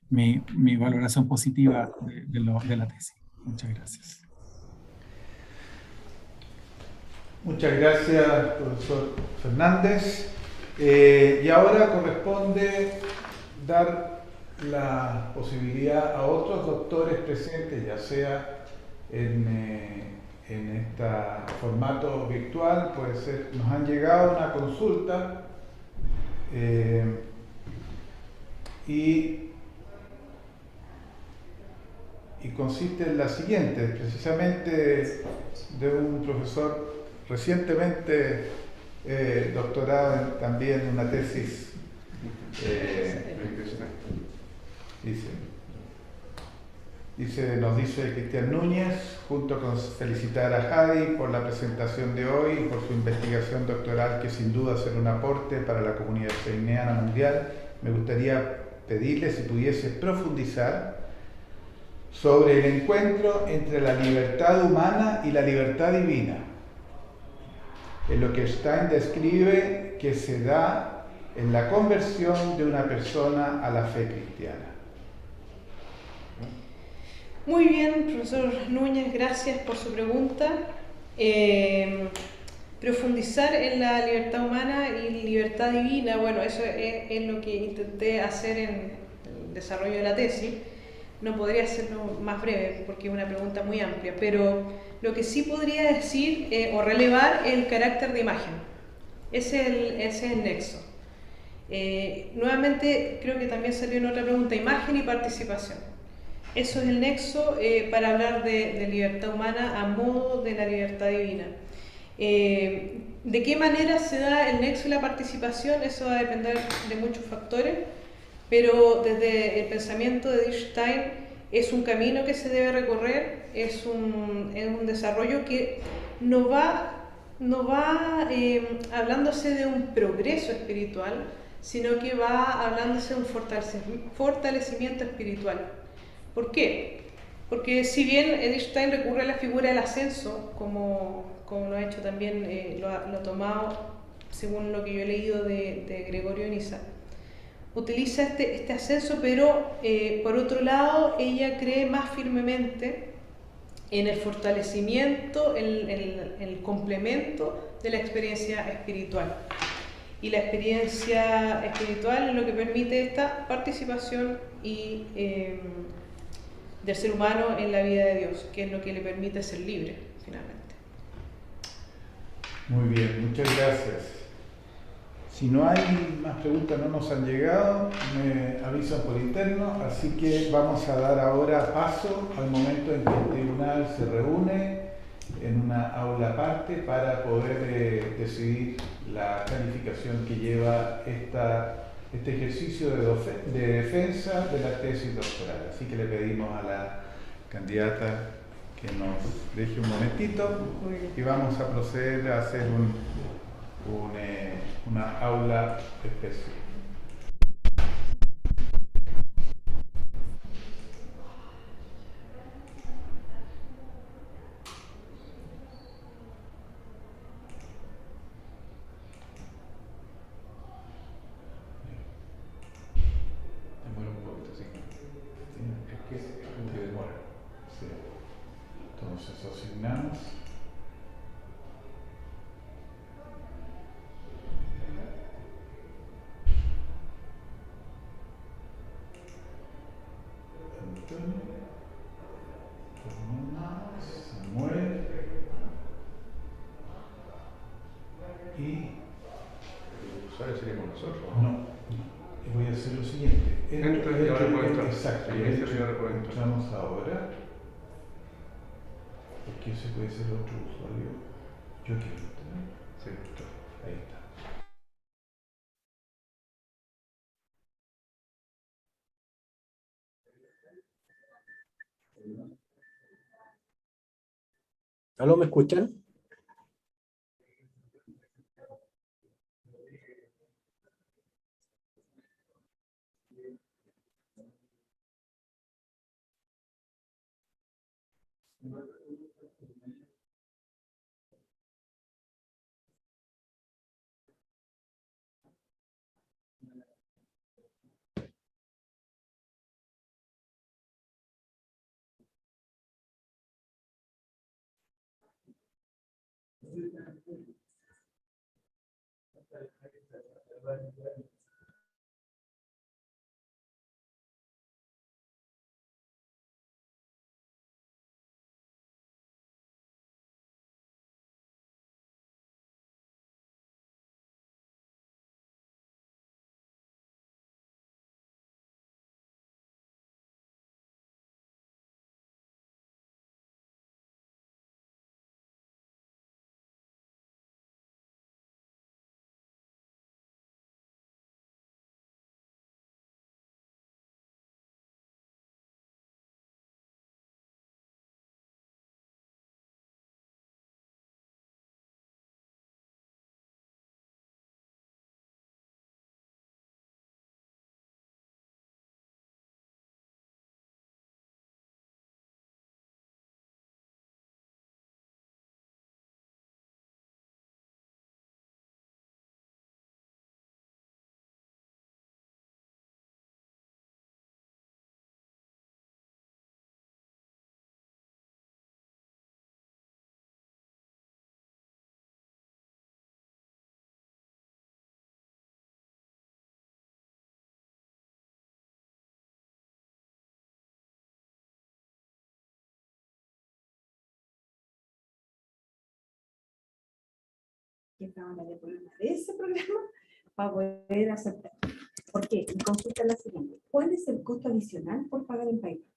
mi valoración positiva de la tesis. Muchas gracias. Muchas gracias, profesor Fernández. Y ahora corresponde dar la posibilidad a otros doctores presentes, ya sea en este formato virtual, puede ser, nos han llegado una consulta y consiste en la siguiente, precisamente de un profesor recientemente doctorado también en una tesis. Nos dice Cristian Núñez, junto con felicitar a Hadi por la presentación de hoy y por su investigación doctoral, que sin duda será un aporte para la comunidad steiniana mundial. Me gustaría pedirle si pudiese profundizar sobre el encuentro entre la libertad humana y la libertad divina, en lo que Stein describe que se da en la conversión de una persona a la fe cristiana. Muy bien, profesor Núñez, gracias por su pregunta. Profundizar en la libertad humana y libertad divina, bueno, eso es lo que intenté hacer en el desarrollo de la tesis. No podría hacerlo más breve porque es una pregunta muy amplia, pero lo que sí podría decir o relevar es el carácter de imagen. Ese es el nexo. Nuevamente, creo que también salió en otra pregunta, imagen y participación. Eso es el nexo para hablar de libertad humana a modo de la libertad divina. ¿De qué manera se da el nexo y la participación? Eso va a depender de muchos factores, pero desde el pensamiento de Edith Stein es un camino que se debe recorrer, es un desarrollo que no va hablándose de un progreso espiritual, sino que va hablándose de un fortalecimiento espiritual. ¿Por qué? Porque si bien Edith Stein recurre a la figura del ascenso, como lo ha hecho también, lo ha tomado según lo que yo he leído de Gregorio Niza, utiliza este ascenso, pero por otro lado ella cree más firmemente en el fortalecimiento, el complemento de la experiencia espiritual. Y la experiencia espiritual es lo que permite esta participación y del ser humano en la vida de Dios, que es lo que le permite ser libre, finalmente. Muy bien, muchas gracias. Si no hay más preguntas, no nos han llegado, me avisan por interno, así que vamos a dar ahora paso al momento en que el tribunal se reúne en una aula aparte para poder decidir la calificación que lleva este ejercicio de defensa de la tesis doctoral. Así que le pedimos a la candidata que nos deje un momentito y vamos a proceder a hacer una aula especial. Demora un poquito, sí. Es que demora. Sí. Entonces asignamos. Antonio. profesor. No, no. Voy a hacer lo siguiente. Entra y ahora puede entrar. Exacto. Y inicia y ahora puede entrar. Entramos ahora. Porque ese puede ser otro usuario. Yo quiero entrar. Sí. Ahí está. ¿Aló, me escuchan? Que estaban en el programa de ese programa para poder aceptar. Porque mi consulta es la siguiente. ¿Cuál es el costo adicional por pagar en PayPal?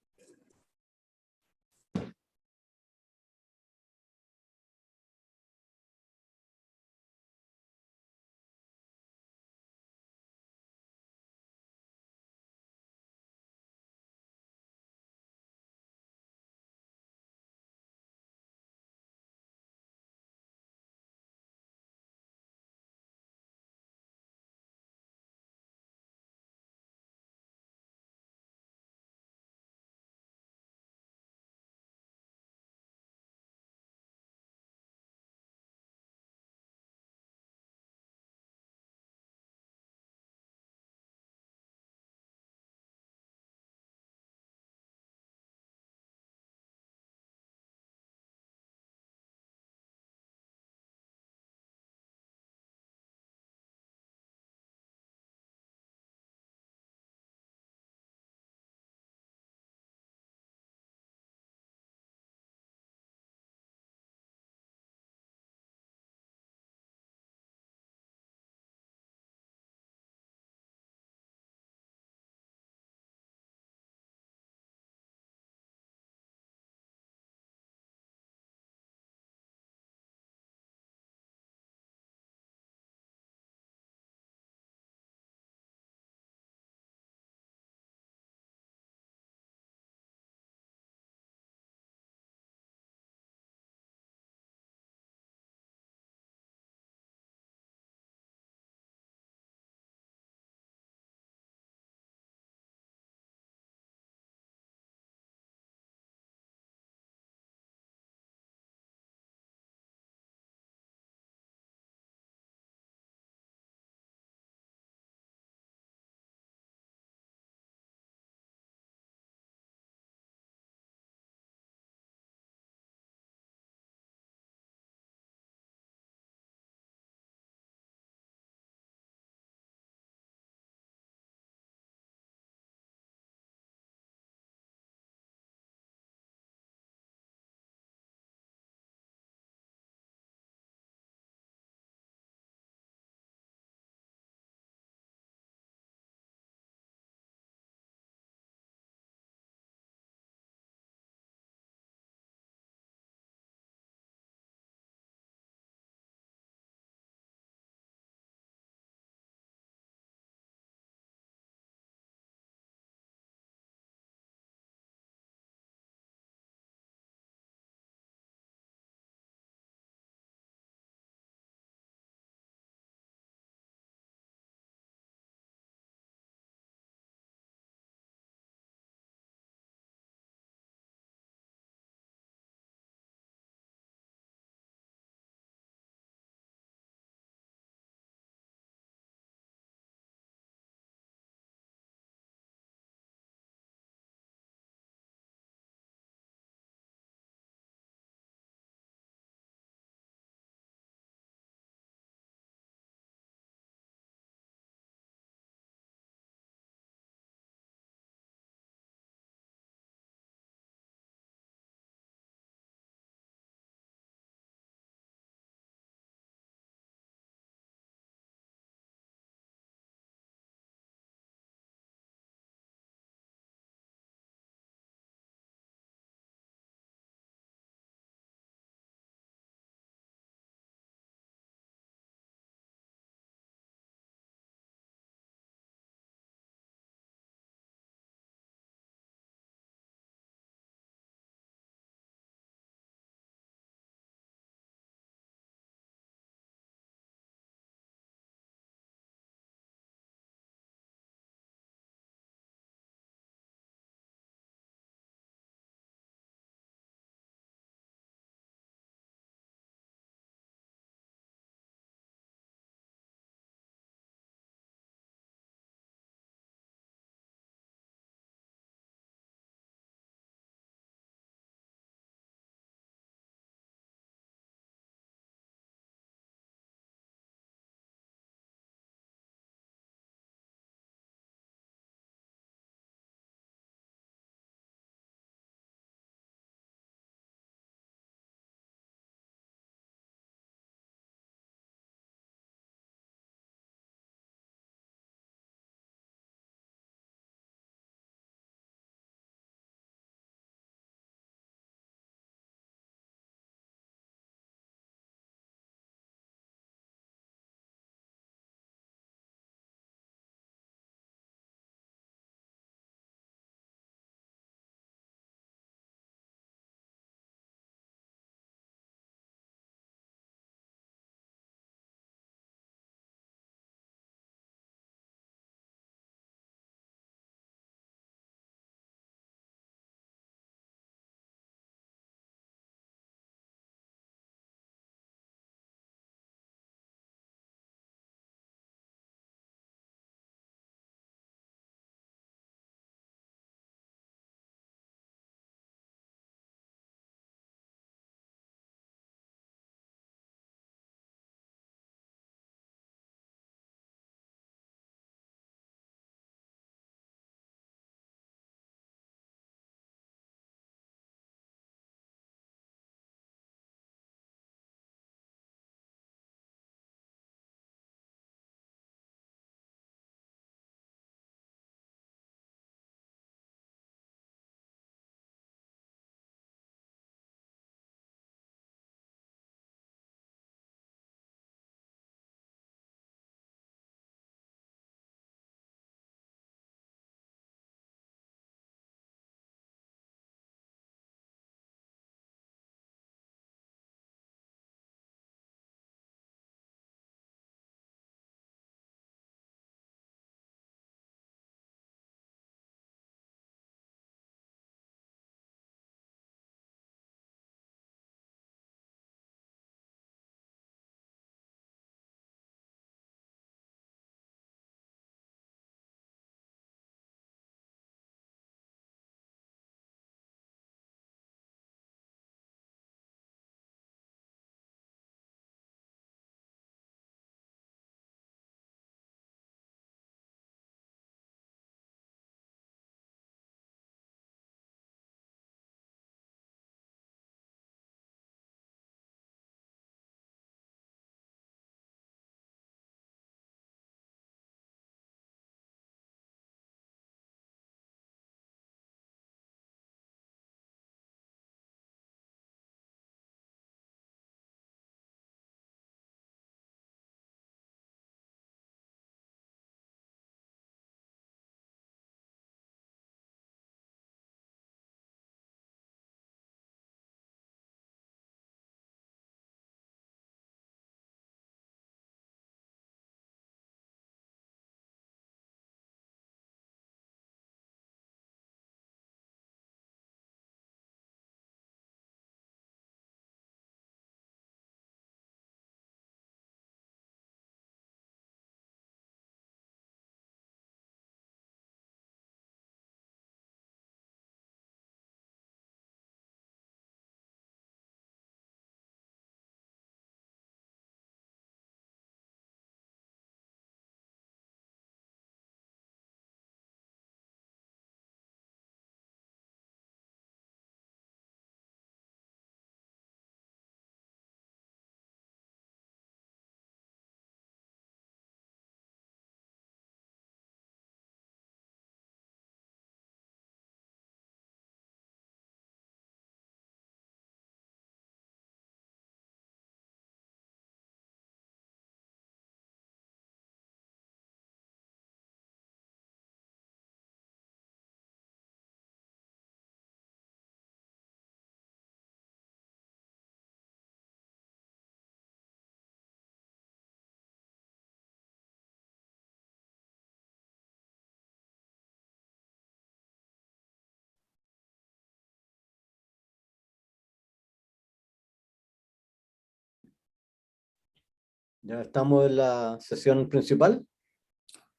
Ya estamos en la sesión principal.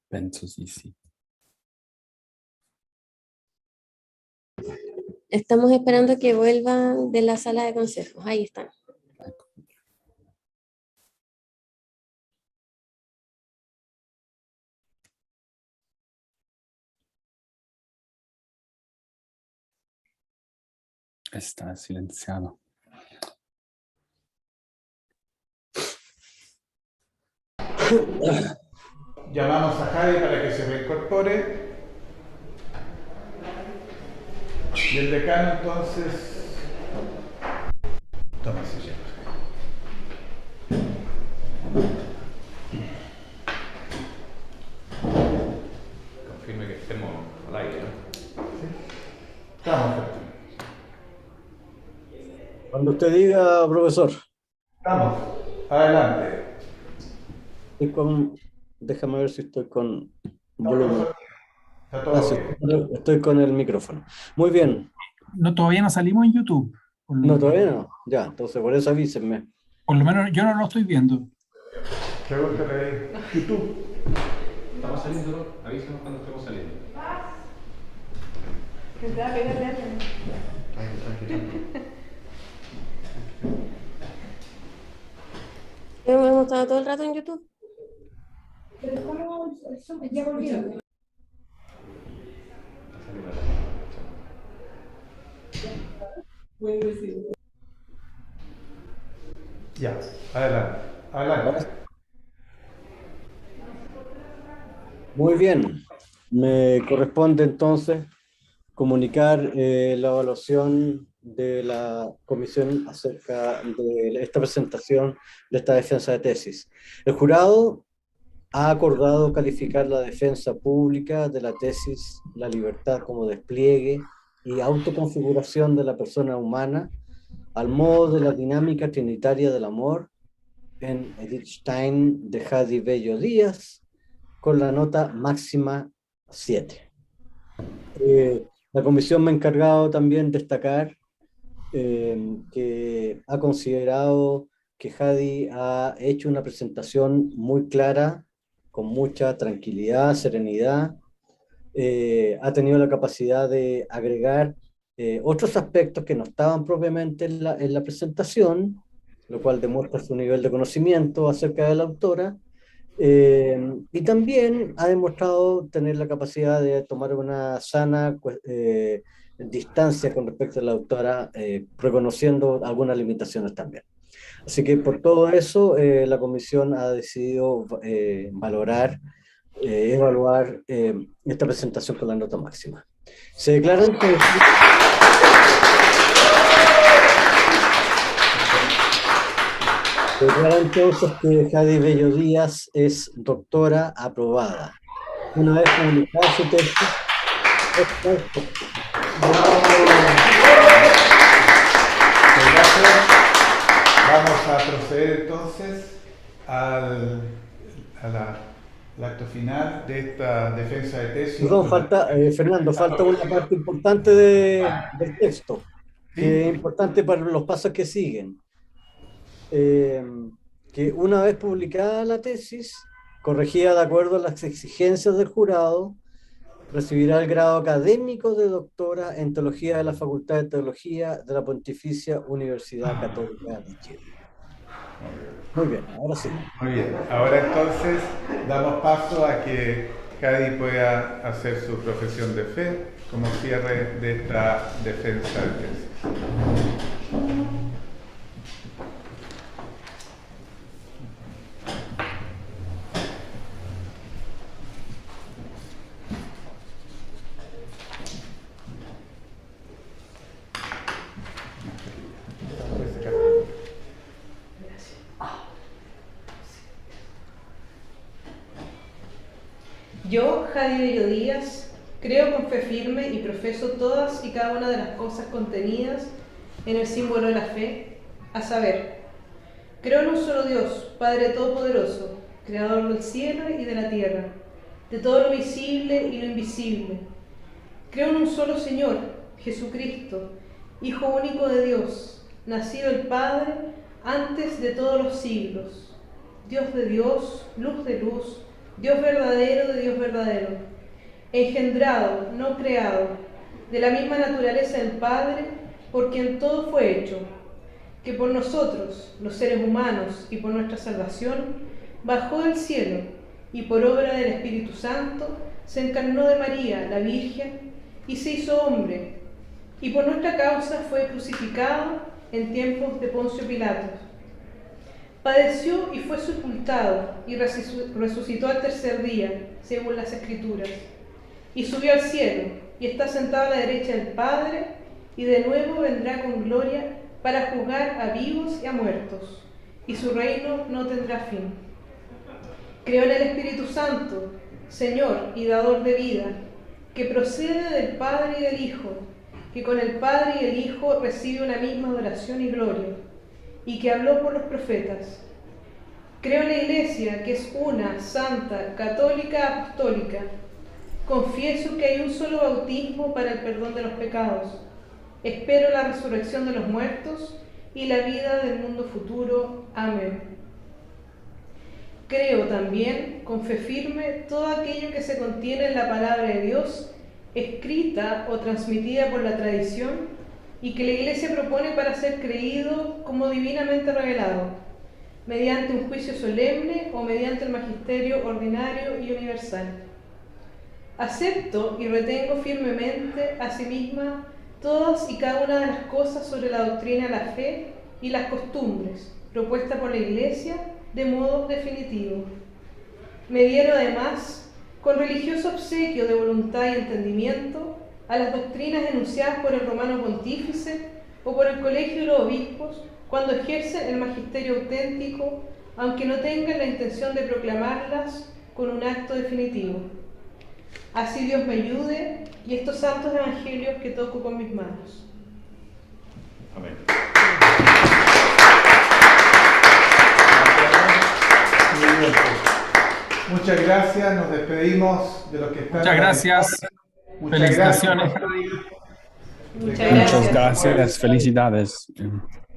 Penso sí. Estamos esperando que vuelvan de la sala de consejos. Ahí están. Está silenciado. Llamamos a Javi para que se reincorpore. Y el decano entonces toma silla. Confirme que estemos al aire, ¿no? Estamos. Cuando usted diga, profesor. Estamos. Adelante. Déjame ver si estoy con volumen. Está todo Sí, bien. estoy con el micrófono. Muy bien. No, todavía no salimos en YouTube. No, todavía no. Ya, entonces por eso avísenme. Por lo menos yo no lo estoy viendo. Pregúntale ahí. YouTube. Estamos saliendo, avísanos cuando estemos saliendo. Hemos estado todo el rato en YouTube. Pero ¿cómo ya volvieron? Ya, adelante. Adelante. Muy bien. Me corresponde entonces comunicar la evaluación de la comisión acerca de esta presentación de esta defensa de tesis. El jurado ha acordado calificar la defensa pública de la tesis La libertad como despliegue y autoconfiguración de la persona humana al modo de la dinámica trinitaria del amor en Edith Stein de Hadi Bello Díaz con la nota máxima 7. La comisión me ha encargado también destacar que ha considerado que Hadi ha hecho una presentación muy clara, con mucha tranquilidad, serenidad, ha tenido la capacidad de agregar otros aspectos que no estaban propiamente en la presentación, lo cual demuestra su nivel de conocimiento acerca de la autora, y también ha demostrado tener la capacidad de tomar una sana distancia con respecto a la autora, reconociendo algunas limitaciones también. Así que por todo eso, la comisión ha decidido evaluar esta presentación con la nota máxima. Se declara entonces... Se declara entonces que Hadi Bello Díaz es doctora aprobada. Una vez publicada su tesis, Vamos a proceder entonces al acto final de esta defensa de tesis. Perdón, Fernando, falta una parte importante del texto, que es importante para los pasos que siguen. Que una vez publicada la tesis, corregida de acuerdo a las exigencias del jurado, recibirá el grado académico de doctora en Teología de la Facultad de Teología de la Pontificia Universidad Católica de Chile. Muy bien, ahora sí. Muy bien, ahora entonces damos paso a que Hadi pueda hacer su profesión de fe como cierre de esta defensa de tesis. Yo, Hadi Bello Díaz, creo con fe firme y profeso todas y cada una de las cosas contenidas en el símbolo de la fe, a saber, creo en un solo Dios, Padre Todopoderoso, Creador del cielo y de la tierra, de todo lo visible y lo invisible. Creo en un solo Señor, Jesucristo, Hijo único de Dios, nacido el Padre antes de todos los siglos, Dios de Dios, luz de luz, Dios verdadero de Dios verdadero, engendrado, no creado, de la misma naturaleza del Padre, por quien todo fue hecho, que por nosotros, los seres humanos, y por nuestra salvación, bajó del cielo, y por obra del Espíritu Santo, se encarnó de María, la Virgen, y se hizo hombre, y por nuestra causa fue crucificado en tiempos de Poncio Pilato. Padeció y fue sepultado, y resucitó al tercer día, según las Escrituras, y subió al cielo, y está sentado a la derecha del Padre, y de nuevo vendrá con gloria para juzgar a vivos y a muertos, y su reino no tendrá fin. Creo en el Espíritu Santo, Señor y dador de vida, que procede del Padre y del Hijo, que con el Padre y el Hijo recibe una misma adoración y gloria, y que habló por los profetas. Creo en la Iglesia, que es una, santa, católica, apostólica. Confieso que hay un solo bautismo para el perdón de los pecados. Espero la resurrección de los muertos y la vida del mundo futuro. Amén. Creo también, con fe firme, todo aquello que se contiene en la palabra de Dios, escrita o transmitida por la tradición, y que la Iglesia propone para ser creído como divinamente revelado, mediante un juicio solemne o mediante el magisterio ordinario y universal. Acepto y retengo firmemente a sí misma todas y cada una de las cosas sobre la doctrina de la fe y las costumbres propuestas por la Iglesia de modo definitivo. Me adhiero además, con religioso obsequio de voluntad y entendimiento, a las doctrinas enunciadas por el Romano Pontífice o por el Colegio de los Obispos cuando ejercen el magisterio auténtico, aunque no tengan la intención de proclamarlas con un acto definitivo. Así Dios me ayude y estos santos evangelios que toco con mis manos. Amén. Muy bien, pues. Muchas gracias, nos despedimos de los que están. Muchas gracias. Muchas Felicitaciones. Muchas gracias. Felicidades.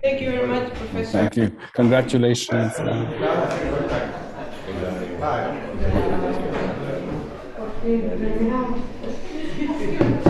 Thank you very much, Professor. Thank you. Congratulations. Bye.